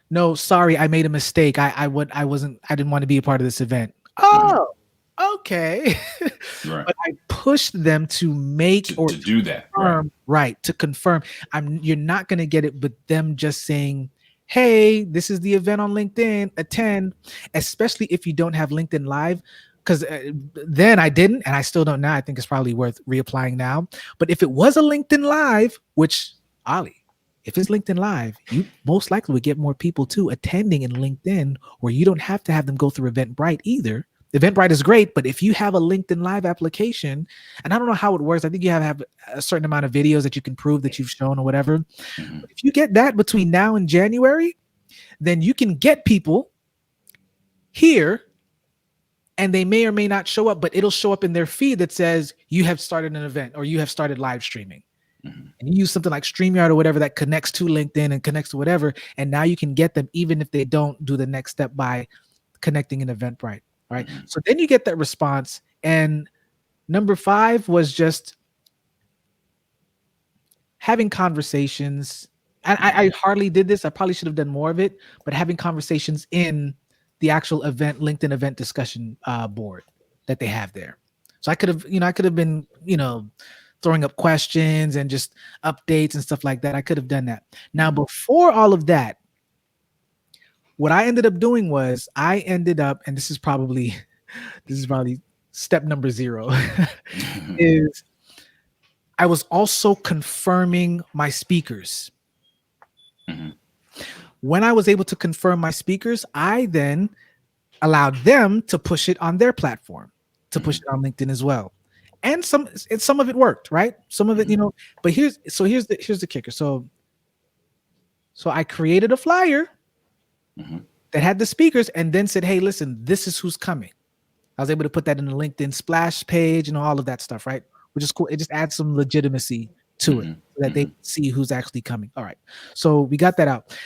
no, sorry, I made a mistake. I didn't want to be a part of this event. Mm-hmm. Oh, okay. Right. But I pushed them to make or To to do that. Right. confirm, right? To confirm. You're not gonna get it, but them just saying, hey, this is the event on LinkedIn, attend, especially if you don't have LinkedIn Live. Because then I didn't, and I still don't now. I think it's probably worth reapplying now. But if it was a LinkedIn Live, which Ali, if it's LinkedIn Live, you most likely would get more people too attending in LinkedIn, where you don't have to have them go through Eventbrite either. Eventbrite is great, but if you have a LinkedIn Live application, and I don't know how it works, I think you have a certain amount of videos that you can prove that you've shown or whatever. Mm-hmm. But if you get that between now and January, then you can get people here and they may or may not show up, but it'll show up in their feed that says you have started an event or you have started live streaming. Mhm. And you use something like StreamYard or whatever that connects to LinkedIn and connects to whatever. And now you can get them even if they don't do the next step by connecting in Eventbrite. All right. Mhm. So then you get that response. And number 5 was just having conversations. And I hardly did this. I probably should have done more of it, but having conversations in the actual event, LinkedIn event discussion board that they have there. So I could have been, throwing up questions and just updates and stuff like that. I could have done that. Now, before all of that, what I ended up doing was and this is probably step number 0, is I was also confirming my speakers. Mhm. When I was able to confirm my speakers, I then allowed them to push it on their platform, to push it on LinkedIn as well. And some of it worked, right? Some of it, but here's the kicker. So I created a flyer Mhm. that had the speakers and then said, hey, listen, this is who's coming. I was able to put that in the LinkedIn splash page and all of that stuff, right? Which is cool. It just adds some legitimacy to it Mhm. so that they Mhm. see who's actually coming. All right. So we got that out.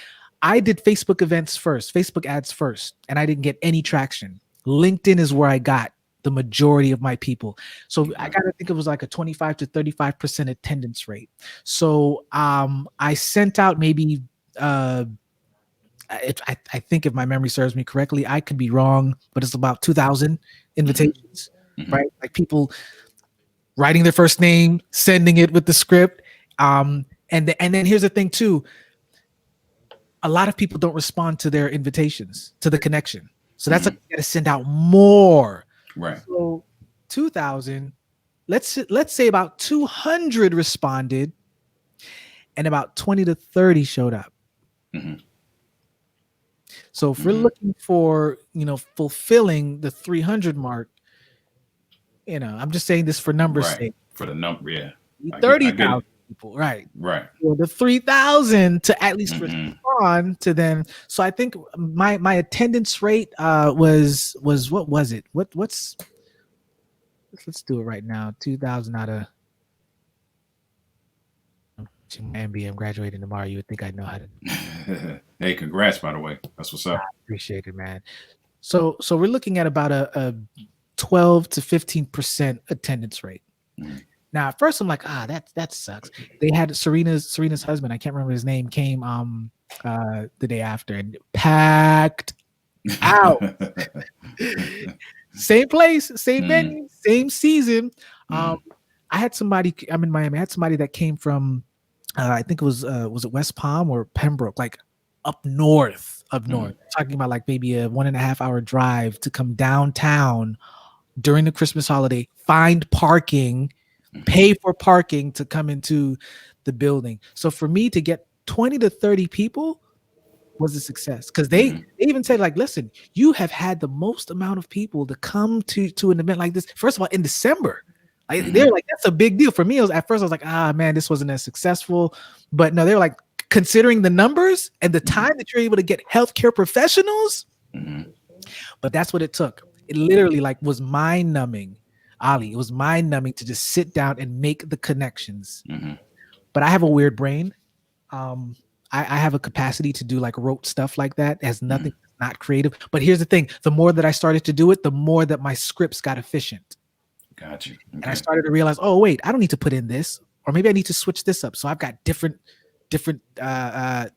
I did Facebook events first, Facebook ads first, and I didn't get any traction. LinkedIn is where I got the majority of my people. So I got to think it was like a 25 to 35% attendance rate. So I sent out maybe I think if my memory serves me correctly, I could be wrong, but it's about 2,000 invitations, Mhm. right? Like people writing their first name, sending it with the script. And then here's the thing too. A lot of people don't respond to their invitations, to the connection. So that's like you got to send out more. Right. So 2,000, let's say about 200 responded and about 20 to 30 showed up. Mhm. So if we're Mhm. looking for, fulfilling the 300 mark, I'm just saying this for numbers' Right. sake. For the number, yeah. I get 30,000 it. people, right? Right. Or the 3,000 to at least Mhm. respond to them. So I think my attendance rate was what was it? Let's do it right now. 2,000 out of MBA. I'm graduating tomorrow. You would think I know how to Hey, congrats, by the way. That's what's up. appreciate it, man. So we're looking at about a 12 to 15% attendance rate. Mhm. Now, at first I'm like, that sucks. They had Serena's husband, I can't remember his name, came the day after and packed out. Same place, same Mhm. venue, same season. Um, Mhm. I had somebody, I'm in Miami, I had somebody that came from I think it was it West Palm or Pembroke, like up north of north. Mhm. Talking about like maybe a 1.5 hour drive to come downtown during the Christmas holiday, find parking, Mhm. pay for parking to come into the building. So for me to get 20 to 30 people was a success because they Mhm. even said like, listen, you have had the most amount of people to come to an event like this. First of all, in December, they're Mhm. like, that's a big deal for me. At first I was like, man, this wasn't as successful, but no, they're like, considering the numbers and the Mhm. time that you're able to get healthcare professionals, Mhm. but that's what it took. It literally like was mind numbing, Ali. It was mind numbing to just sit down and make the connections. Mhm. But I have a weird brain. Um, I have a capacity to do like rote stuff like that. It has nothing, Mhm. not creative. But here's the thing: the more that I started to do it, the more that my scripts got efficient, Got you. and I Okay. started to realize, oh wait, I don't need to put in this, or maybe I need to switch this up. So I've got different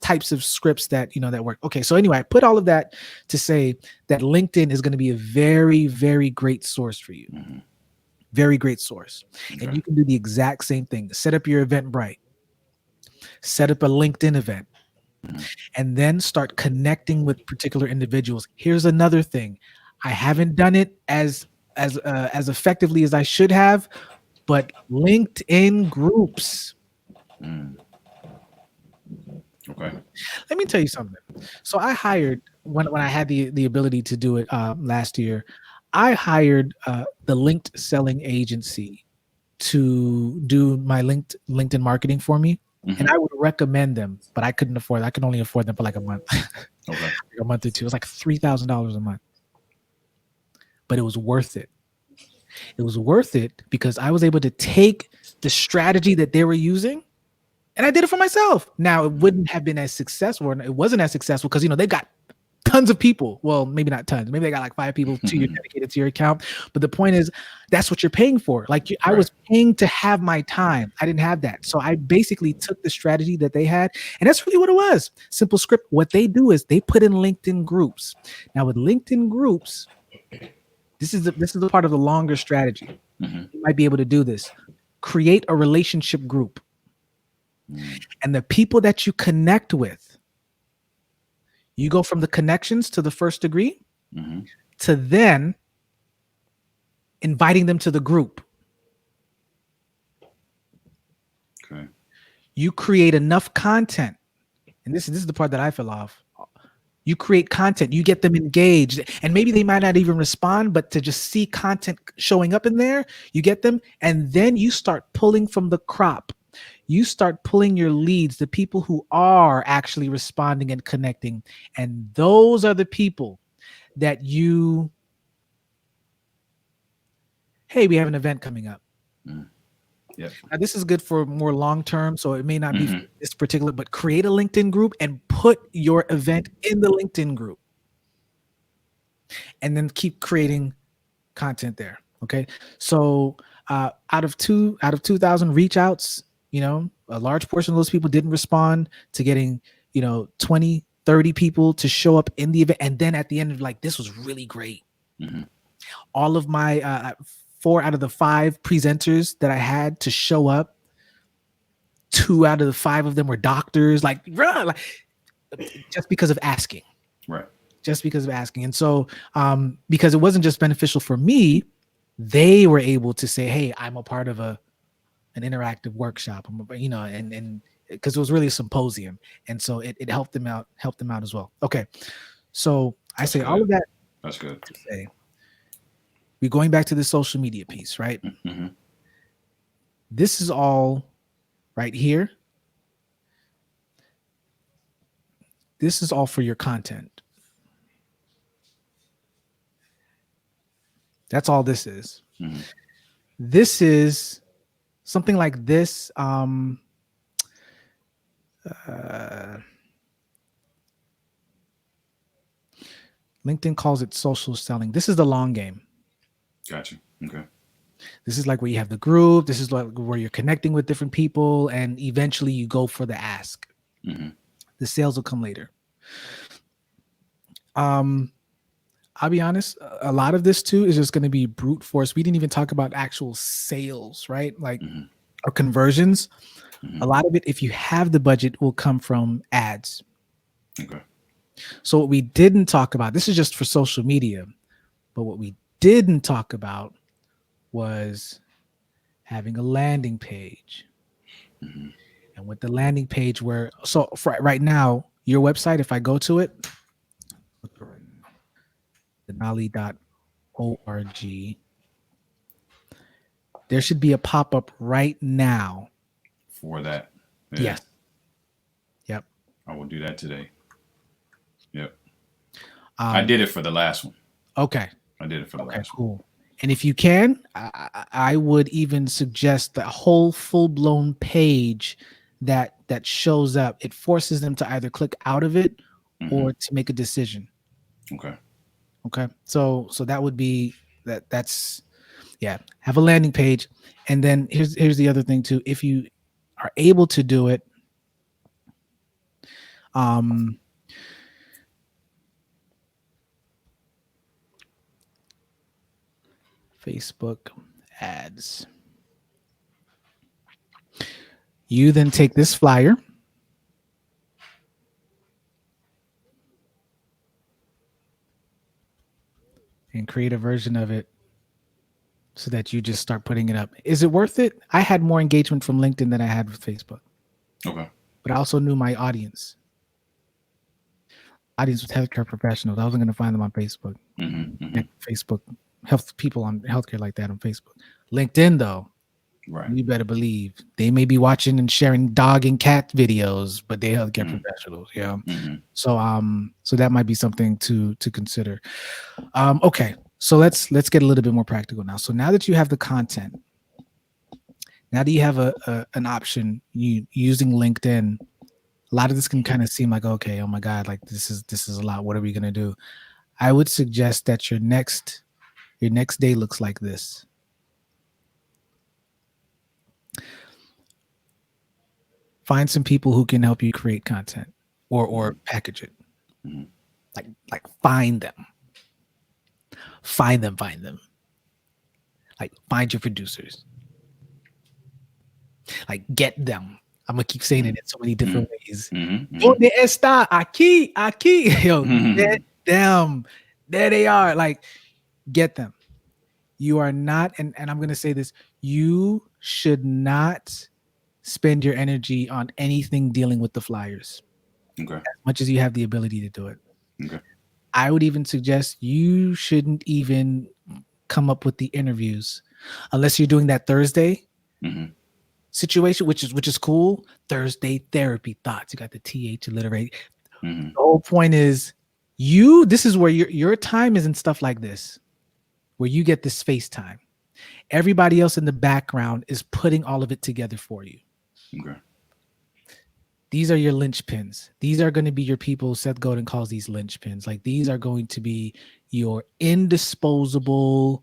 types of scripts that that work. Okay, so anyway, I put all of that to say that LinkedIn is going to be a very, very great source for you. Mhm. Very great source. And Okay. you can do the exact same thing. Set up your Eventbrite, set up a LinkedIn event, Mhm. and then start connecting with particular individuals. Here's another thing. I haven't done it as effectively as I should have, but LinkedIn groups. Mhm. Okay. Let me tell you something. So I hired when I had the ability to do it last year. I hired the linked selling agency to do my LinkedIn marketing for me, and Mhm. I would recommend them, but I couldn't afford. I could only afford them for like a month, Okay. a month or two. It was like $3,000 a month. but it was worth it. It was worth it because I was able to take the strategy that they were using and I did it for myself. Now it wouldn't have been as successful, or it wasn't as successful because they've got tons of people. Well, maybe not tons. Maybe they got like 5 people to you dedicated to your account. But the point is, that's what you're paying for. Like I Right. was paying to have my time. I didn't have that, so I basically took the strategy that they had, and that's really what it was. Simple Script. What they do is they put in LinkedIn groups. Now with LinkedIn groups, this is the part of the longer strategy. Mhm. You might be able to do this. Create a relationship group. And the people that you connect with, you go from the connections to the first degree Mhm. to then inviting them to the group. Okay. You create enough content. And this is the part that I fell off. You create content, you get them engaged, and maybe they might not even respond, but to just see content showing up in there, you get them, and then you start pulling from the crop. You start pulling your leads, the people who are actually responding and connecting. And those are the people that hey, we have an event coming up. Yep. Now, this is good for more long term, so it may not be for Mhm. this particular, but create a LinkedIn group and put your event in the LinkedIn group. And then keep creating content there. Okay. So out of 2,000 reach outs, a large portion of those people didn't respond to getting, 20, 30 people to show up in the event. And then at the end of like, this was really great. Mhm. All of my 4 out of the 5 presenters that I had to show up, 2 out of the 5 of them were doctors, like just because of asking. Right. Just because of asking. And so because it wasn't just beneficial for me, they were able to say, hey, I'm a part of an interactive workshop, and because it was really a symposium. And so it helped them out as well. Okay. So I That's say all good. of that That's good. to say, we're going back to the social media piece, right? Mhm. This is all right here. This is all for your content. That's all this is. Mhm. This is something like this. LinkedIn calls it social selling. This is the long game. Gotcha. Okay. This is like where you have the group. This is like where you're connecting with different people, and eventually you go for the ask. Mhm. The sales will come later. I'll be honest, a lot of this too is just going to be brute force. We didn't even talk about actual sales, right? Like Mhm. or conversions. A Mhm. lot of it, if you have the budget, will come from ads. Okay. So what we didn't talk about, this is just for social media, but what we didn't talk about was having a landing page. Mhm. And with the landing page so for right now, your website, if I go to it, denali.org, there should be a pop-up right now. For that. Yeah. Yes. Yep. I will do that today. Yep. I did it for the last one. Okay. I did it for the Okay, last one. cool. And if you can, I would even suggest the whole full-blown page that shows up. It forces them to either click out of it Mhm. or to make a decision. Okay. Okay. So that would be that's yeah, have a landing page. And then here's the other thing too. If you are able to do it, Facebook ads. You then take this flyer and create a version of it so that you just start putting it up. Is it worth it? I had more engagement from LinkedIn than I had with Facebook, Okay. but I also knew my audience. Audience was healthcare professionals. I wasn't going to find them on Facebook. Mhm. Mhm. Facebook, health people on healthcare like that on Facebook. LinkedIn, though, Right. you better believe they may be watching and sharing dog and cat videos, but they healthcare Mhm. professionals. Yeah. Mhm. So that might be something to consider. Okay. So let's get a little bit more practical now. So now that you have the content, now that you have a an option you using LinkedIn, a lot of this can kind of seem like, okay, oh my God, like this is a lot. What are we gonna do? I would suggest that your next day looks like this. Find some people who can help you create content or package it. Mhm. Like find them. Find them. Like find your producers. Like get them. I'm gonna keep saying it in so many different ways. Mhm. Donde está? Aquí. Yo, get Mhm. them. There they are. Like get them. You are not, and I'm gonna say this, you should not spend your energy on anything dealing with the flyers Okay. as much as you have the ability to do it. Okay. I would even suggest you shouldn't even come up with the interviews unless you're doing that Thursday Mhm. situation, which is cool. Thursday therapy thoughts. You got the TH alliterate. Mhm. The whole point is this is where your time is in stuff like this, where you get this space time. Everybody else in the background is putting all of it together for you. Okay. These are your linchpins. These are going to be your people. Seth Godin calls these linchpins. Like these are going to be your indisposable,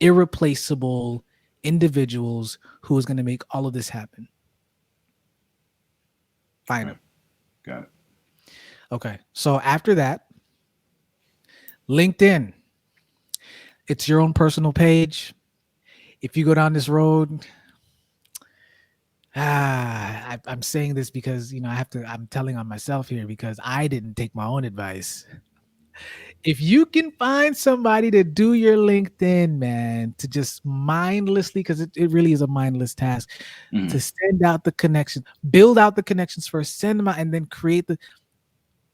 irreplaceable individuals who is going to make all of this happen. Find Okay. them. Got it. Okay. So after that, LinkedIn. It's your own personal page. If you go down this road, I'm saying this because I have to. I'm telling on myself here because I didn't take my own advice. If you can find somebody to do your LinkedIn, man, to just mindlessly, because it really is a mindless task, to Mhm. send out the connections, build out the connections first, send them out, and then create the.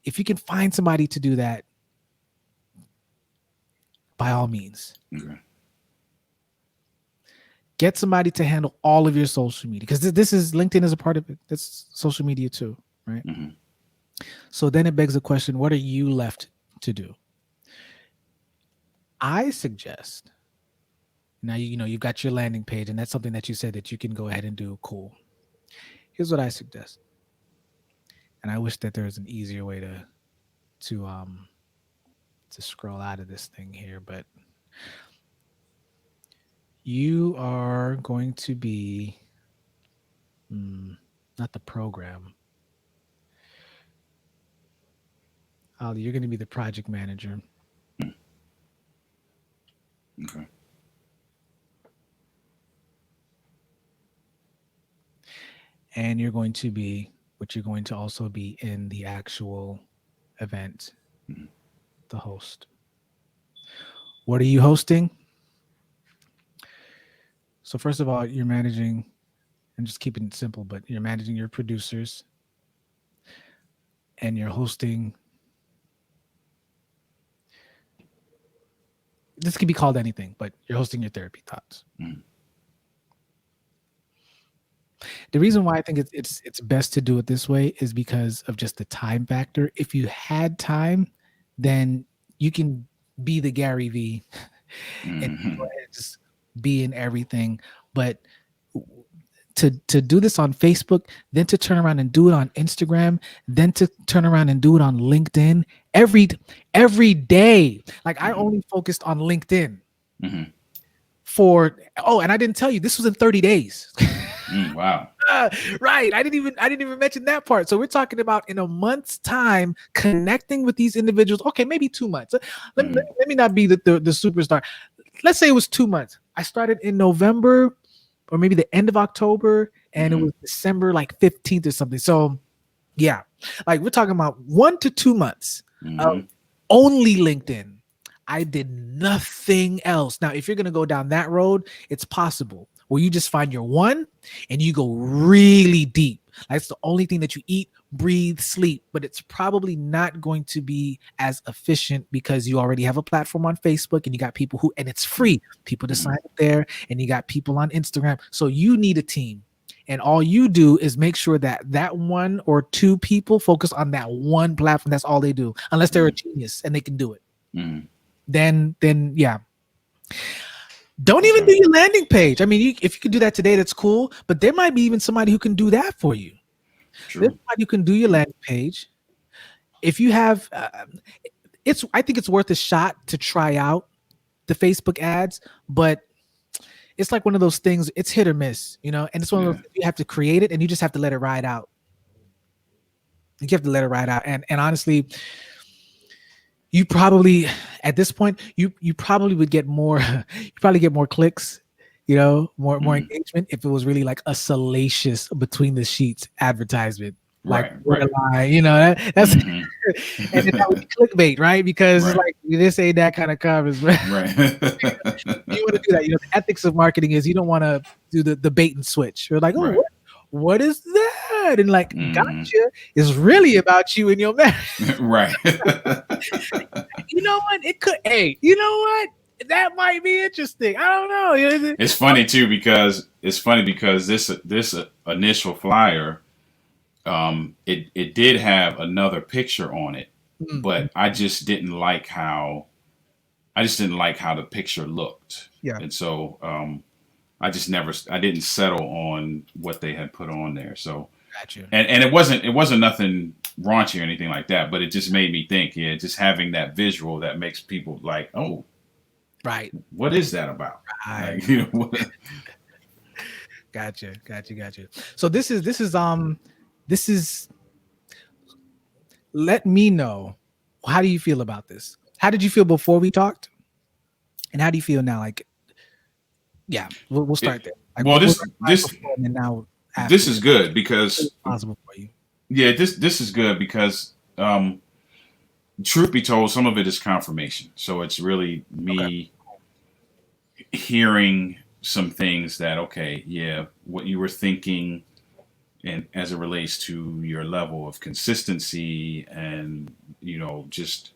If you can find somebody to do that, by all means, Okay. get somebody to handle all of your social media because this is LinkedIn is a part of it. That's social media too, right? Mhm. So then it begs the question: what are you left to do? I suggest now you've got your landing page, and that's something that you said that you can go ahead and do. Cool. Here's what I suggest, and I wish that there was an easier way to um to scroll out of this thing here, but you are going to be not the program. Ali, you're going to be the project manager, Okay. and you're going to also be in the actual event, Mhm. the host. What are you hosting? So first of all, you're managing, and just keeping it simple, but you're managing your producers and you're hosting. This could be called anything, but you're hosting your therapy thoughts. Mhm. The reason why I think it's best to do it this way is because of just the time factor. If you had time, then you can be the Gary V and go Mhm. ahead and just be in everything. But to do this on Facebook, then to turn around and do it on Instagram, then to turn around and do it on LinkedIn every day. Like I Mhm. only focused on LinkedIn Mhm. and I didn't tell you this was in 30 days. Wow. Right. I didn't even mention that part. So we're talking about in a month's time connecting with these individuals. Okay, maybe 2 months. Mhm. Let me not be the superstar. Let's say it was 2 months. I started in November or maybe the end of October, and it Mhm. was December like 15th or something. So yeah, like we're talking about 1 to 2 months of Mhm. only LinkedIn. I did nothing else. Now, if you're gonna go down that road, it's possible where you just find your one and you go really deep. That's the only thing that you eat, breathe, sleep, but it's probably not going to be as efficient because you already have a platform on Facebook and you got people and it's free, people to sign Mhm. up there, and you got people on Instagram. So you need a team. And all you do is make sure that that one or two people focus on that one platform. That's all they do, unless they're a Mhm. genius and they can do it. Mhm. Then yeah. Don't even Okay. do your landing page. I mean, if you can do that today, that's cool. But there might be even somebody who can do that for you. There's True. somebody who can do your landing page. If you have, I think it's worth a shot to try out the Facebook ads, but it's like one of those things. It's hit or miss, and it's one of those Yeah. things you have to create it and you just have to let it ride out. You have to let it ride out. And honestly, you probably at this point you probably would get more you probably get more clicks, more Mhm. engagement if it was really like a salacious between the sheets advertisement, like Right. Right. borderline, that's Hmm. and then that would be clickbait, right? Because it's Right. like this ain't that kind of covers, but Right. you want to do that. The ethics of marketing is you don't want to do the bait and switch. You're like, oh, Right. what is that? And like, Hmm. gotcha is really about you and your man. Right. You know what? It could. Hey, you know what? That might be interesting. I don't know. It's funny too because this initial flyer, it did have another picture on it, Mm, but I just didn't like how the picture looked, yeah, and so I didn't settle on what they had put on there. So got you. and it wasn't nothing raunchy or anything like that, but it just made me think. Yeah, just having that visual that makes people like, oh, Right, what is that about? right. Like, you know, what? Gotcha. So this is. Let me know. How do you feel about this? How did you feel before we talked, and how do you feel now? Like, yeah, we'll It, start there. Like, well, what was this right this before and then now this after? is good What because is possible for you? yeah, this is good because truth be told, some of it is confirmation. So it's really Okay. me hearing some things that okay, yeah, what you were thinking, and as it relates to your level of consistency and just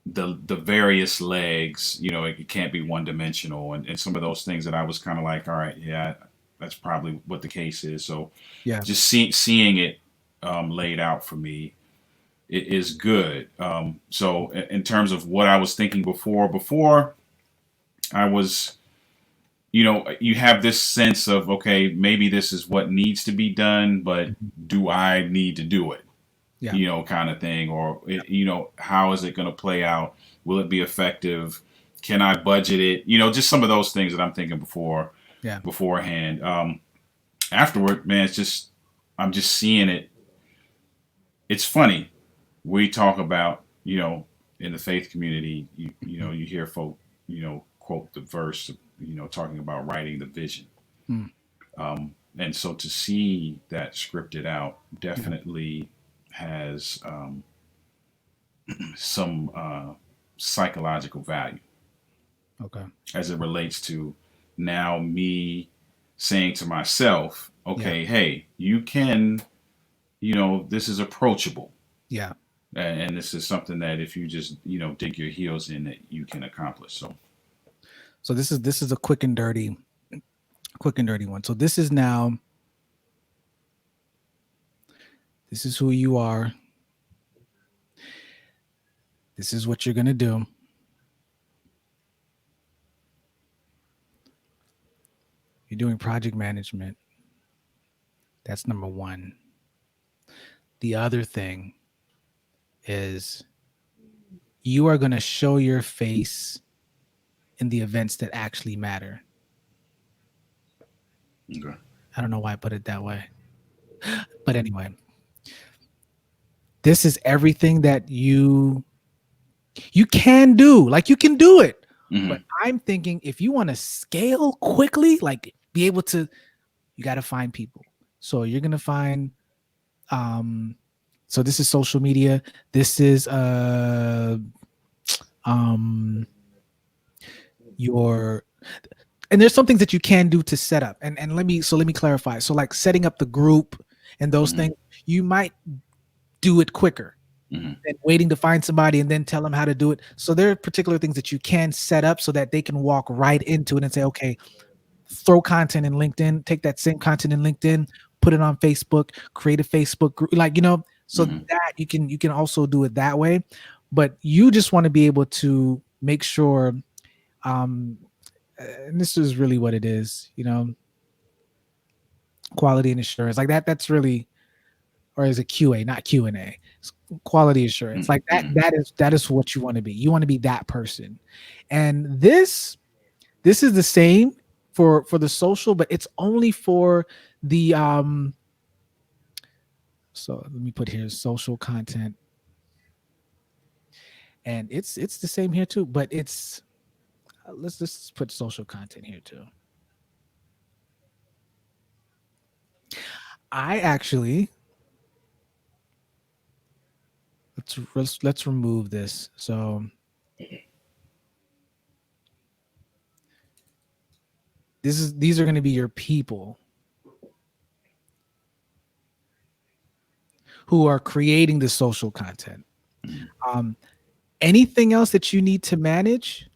the various legs, it can't be one dimensional, and some of those things that I was kind of like, all right, yeah, that's probably what the case is. So Yeah. just seeing it laid out for me, it is good. So in terms of what I was thinking before I was, you have this sense of, okay, maybe this is what needs to be done, but Mhm. do I need to do it? Yeah. Kind of thing, or how is it going to play out? Will it be effective? Can I budget it? Just some of those things that I'm thinking Yeah. beforehand. Afterward, man, it's just I'm just seeing it. It's funny. We talk about in the faith community, Mhm. you hear folk quote the verse, talking about writing the vision. Mm. And so to see that scripted out Yeah. definitely has some psychological value Okay. as it relates to now me saying to myself, Yeah. okay, hey, you can, this is approachable. Yeah. And this is something that if you just, dig your heels in, that you can accomplish. So, So this is a quick and dirty one. So this is now. This is who you are. This is what you're gonna do. You're doing project management. That's number one. The other thing is you are going to show your face in the events that actually matter. okay. I don't know why I put it that way. But anyway, this is everything that you can do. Like you can do it. But Hmm. I'm thinking if you want to scale quickly, like be able to, you got to find people. So you're going to find um so this is social media. This is um your and there's some things that you can do to set up and let me clarify. So like setting up the group and those Hmm. things, you might do it quicker Hmm. than waiting to find somebody and then tell them how to do it. So there are particular things that you can set up so that they can walk right into it and say, okay, throw content in LinkedIn, take that same content in LinkedIn, put it on Facebook, create a Facebook group, like so Hmm. that you can also do it that way. But you just want to be able to make sure Um, and this is really what it is, quality and assurance like that. That's really, or is it QA, not Q&A? It's quality assurance. Like that. Mm-hmm. That is what you want to be. You want to be that person. And this is the same for the social, but it's only for the so let me put here social content, and it's the same here too, but it's let's put social content here too. I actually let's remove this. So these are going to be your people who are creating the social content. Um, anything else that you need to manage?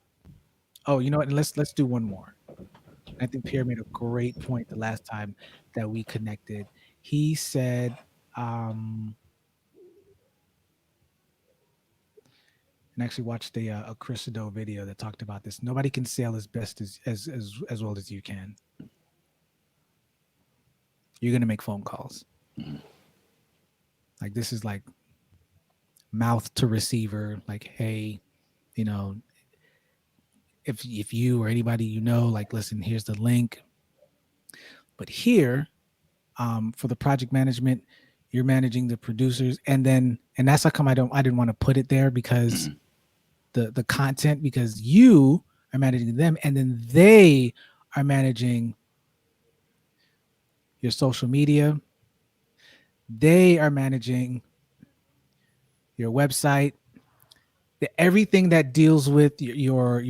Oh, you know what? Let's do one more. I think Pierre made a great point the last time that we connected. He said, um, and actually watched a Chris Do video that talked about this. Nobody can sell as best as well as you can. You're gonna make phone calls. Like this is like mouth to receiver. Like, hey, you know, if you or anybody like, listen, here's the link. But here, for the project management, you're managing the producers, and that's how come I didn't want to put it there because Mm-hmm. the content, because you are managing them, and then they are managing your social media. They are managing your website, everything that deals with your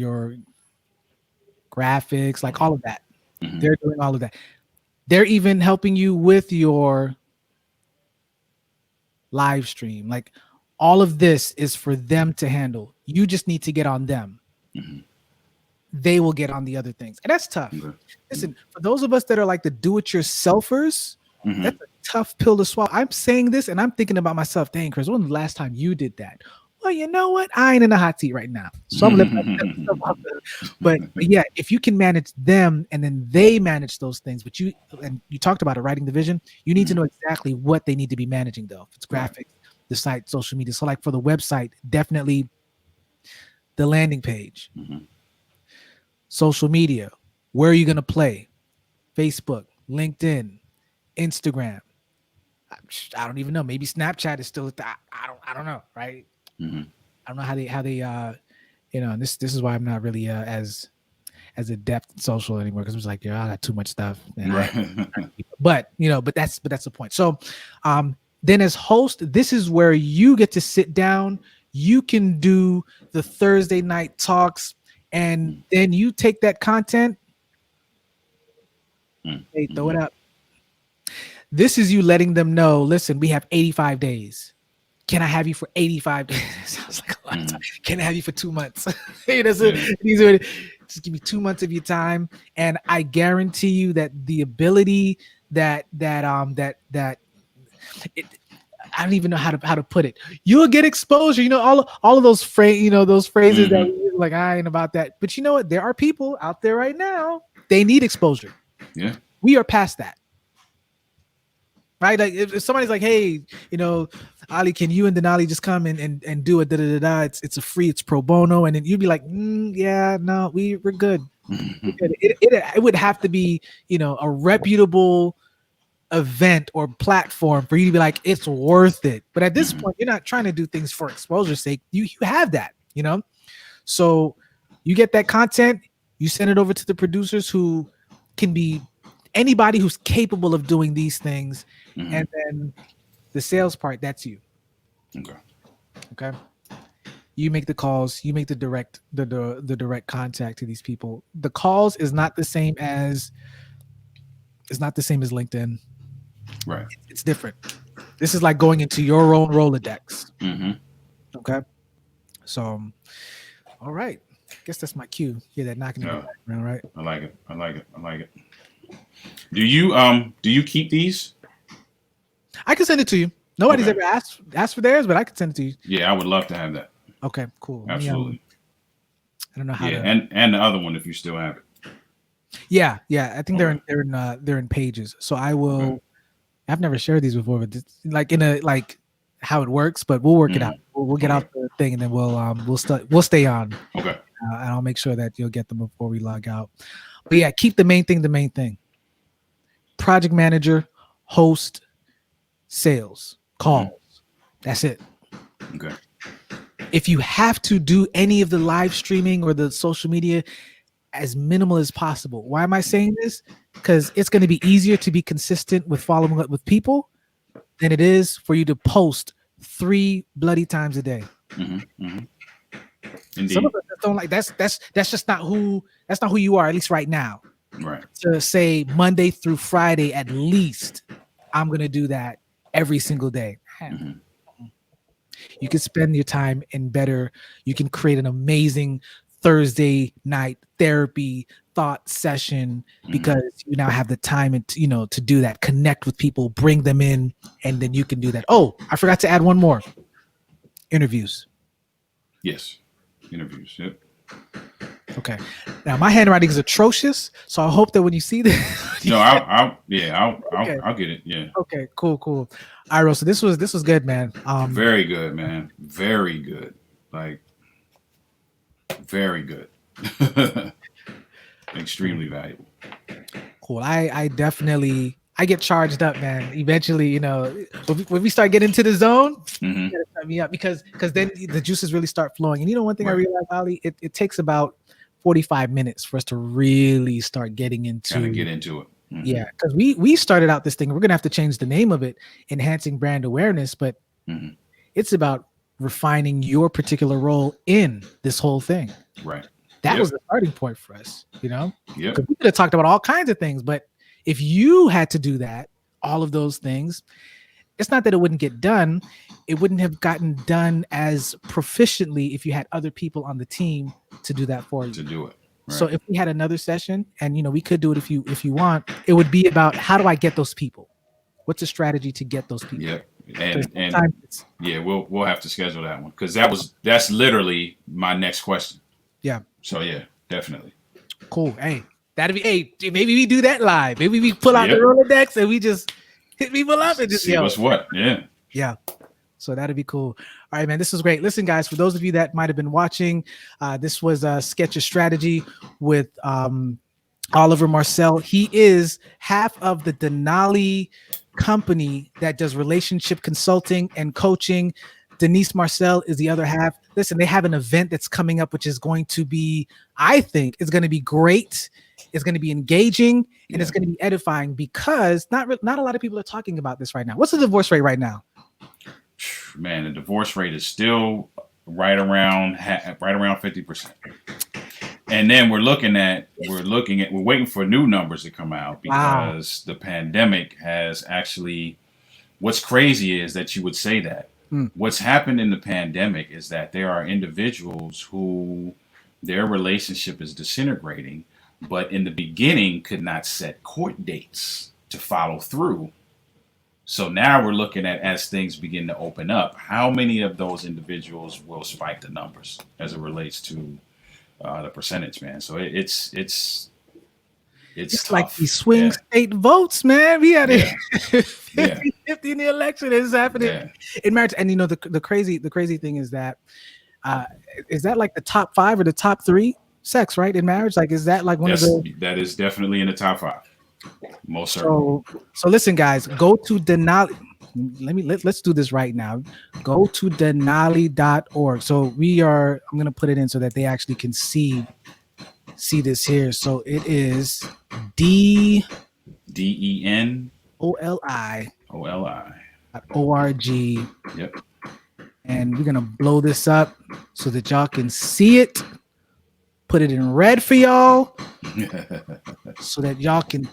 graphics, like all of that. Mm-hmm. They're doing all of that. They're even helping you with your live stream. Like all of this is for them to handle. You just need to get on them. Mm-hmm. They will get on the other things. And that's tough. Okay. Listen, for those of us that are like the do-it-yourselfers, Mm-hmm. that's a tough pill to swallow. I'm saying this and I'm thinking about myself, dang, Chris, when was the last time you did that? Well, you know what? I ain't in the hot seat right now. So I'm lifting myself up. But yeah, if you can manage them and then they manage those things, but you talked about it, writing the vision, you need to Mm-hmm. know exactly what they need to be managing though. If it's Right. graphics, the site, social media. So like for the website, definitely the landing page, Mm-hmm. social media, where are you going to play? Facebook, LinkedIn, Instagram. I don't even know. Maybe Snapchat is still at the, I don't know, right? Mm-hmm. I don't know how they and this is why I'm not really as adept in social anymore, because I'm just like, yeah, I got too much stuff and I Right. but that's the point. So then as host, this is where you get to sit down, you can do the Thursday night talks, and then you take that content, hey, throw it Mm-hmm. up. This is you letting them know, listen, we have 85 days. Can I have you for 85 days? Sounds like a lot of Mm-hmm. time. Can I have you for 2 months? Hey, Yeah. just give me 2 months of your time, and I guarantee you that the ability that it, I don't even know how to put it. You'll get exposure. All of those those phrases that Mm-hmm. we use, like I ain't about that. But you know what? There are people out there right now. They need exposure. Yeah. We are past that. Right? Like if somebody's like, hey, Ali, can you and Denali just come and do it? Da, da, da, da. It's a free, it's pro bono, and then you'd be like, yeah, no, we're good. We're good. It would have to be, a reputable event or platform for you to be like, it's worth it. But at this Mm-hmm. point, you're not trying to do things for exposure's sake. You have that. So you get that content, you send it over to the producers who can be anybody who's capable of doing these things, Mm-hmm. and then the sales part, that's you. Okay. Okay. You make the calls, you make the direct contact to these people. The calls is not the same as LinkedIn. Right. It's different. This is like going into your own Rolodex. Mm-hmm. Okay. So all right. I guess that's my cue. Hear that knocking in the Yeah. background, right? I like it. I like it. I like it. Do you keep these? I can send it to you. Nobody's Okay. ever asked for theirs, but I can send it to you. Yeah, I would love to have that. Okay, cool. Let me Absolutely. I don't know how Yeah, to. and the other one if you still have it. Yeah. I think Okay. they're in pages. So I Okay. will. I've never shared these before, but like in a like how it works. But we'll work it out. Hmm. We'll get Okay. out the thing, and then we'll stay on. Okay. And I'll make sure that you'll get them before we log out. But yeah, keep the main thing the main thing. Project manager, host, sales, Hmm. calls. That's it. Okay. If you have to do any of the live streaming or the social media, as minimal as possible. Why am I saying this? Because it's going to be easier to be consistent with following up with people than it is for you to post 3 bloody times a day. Hmm. Hmm. Some of Indeed. us don't like that's just not who you are, at least right now. Right. To say Monday through Friday at least, I'm gonna do that every single day. Hmm. You can spend your time in better, you can create an amazing Thursday night therapy thought session Hmm. because you now have the time and to do that, connect with people, bring them in, and then you can do that. Oh, I forgot to add one more. Interviews. Yes. Interviews. Yep. Okay. Now my handwriting is atrocious, so I hope that when you see this. No, Okay. I'll get it. Yeah. Okay, cool. All right, Ro, so this was good, man. Very good, man. Very good. Like very good. Extremely valuable. Cool. I definitely I get charged up, man. Eventually, when we start getting into the zone, Hmm. you gotta set me up because then the juices really start flowing. And one thing I Right. realized, Ali, it takes about 45 minutes for us to really start getting Kind of into. get into it. Hmm. Yeah, because we started out this thing. We're gonna have to change the name of it, enhancing brand awareness, but Hmm. it's about refining your particular role in this whole thing. Right. That was Yep. the starting point for us, Yep. because we could have talked about all kinds of things, but if you had to do that, all of those things, it's not that it wouldn't get done. It wouldn't have gotten done as proficiently if you had other people on the team to do that for To you. do it. So Right. if we had another session, and we could do it if you want, it would be about how do I get those people? What's a strategy to get those people? Yep. Because And sometimes it's yeah, we'll have to schedule that one because that's literally my next question. yeah, So yeah, definitely. cool. Hey, maybe we do that live. Maybe we pull out the Yep. Rolodex and we just hit people up and just See what's what. Yeah. yeah. So that'd be cool. All right, man. This was great. Listen, guys, for those of you that might have been watching, this was a sketch of strategy with Oliver Marcelle. He is half of the Denali company that does relationship consulting and coaching. Denise Marcel is the other half. Listen, they have an event that's coming up, which is going to be, I think, is going to be great. It's going to be engaging and it's Yeah. going to be edifying because not a lot of people are talking about this right now. What's the divorce rate right now? Man, the divorce rate is still right around 50%. And then we're waiting for new numbers to come out Wow. because the pandemic has actually, what's crazy is that you would say that. Hmm. What's happened in the pandemic is that there are individuals who their relationship is disintegrating, but in the beginning could not set court dates to follow through. So now we're looking at, as things begin to open up, how many of those individuals will spike the numbers as it relates to the percentage, man. So it's It's like tough. these swing Yeah, state votes, man. We had yeah, a yeah, 50 in the election. It's happening yeah. in marriage. And the crazy thing uh, is that like the top 5 or the top 3 sex, right? In marriage? Like, is that like one of the That is definitely in the top 5, most certainly. so listen, guys, go to Denali. Let's do this right now. Go to denali.org. So I'm gonna put it in so that they actually can see this here. So it is DOLI DENOLI. .org, Yep. and we're gonna blow this up so that y'all can see it. Put it in red for y'all so that y'all can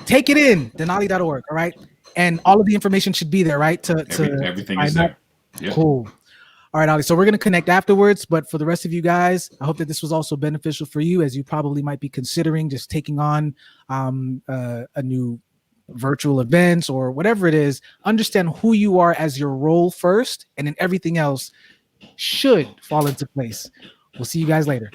take it in. Denali.org. All right, and all of the information should be there, right? To Everything is sign up. there. Yep. Cool. All right, Ali. So we're going to connect afterwards. But for the rest of you guys, I hope that this was also beneficial for you as you probably might be considering just taking on a new virtual events or whatever it is. Understand who you are as your role first, and then everything else should fall into place. We'll see you guys later.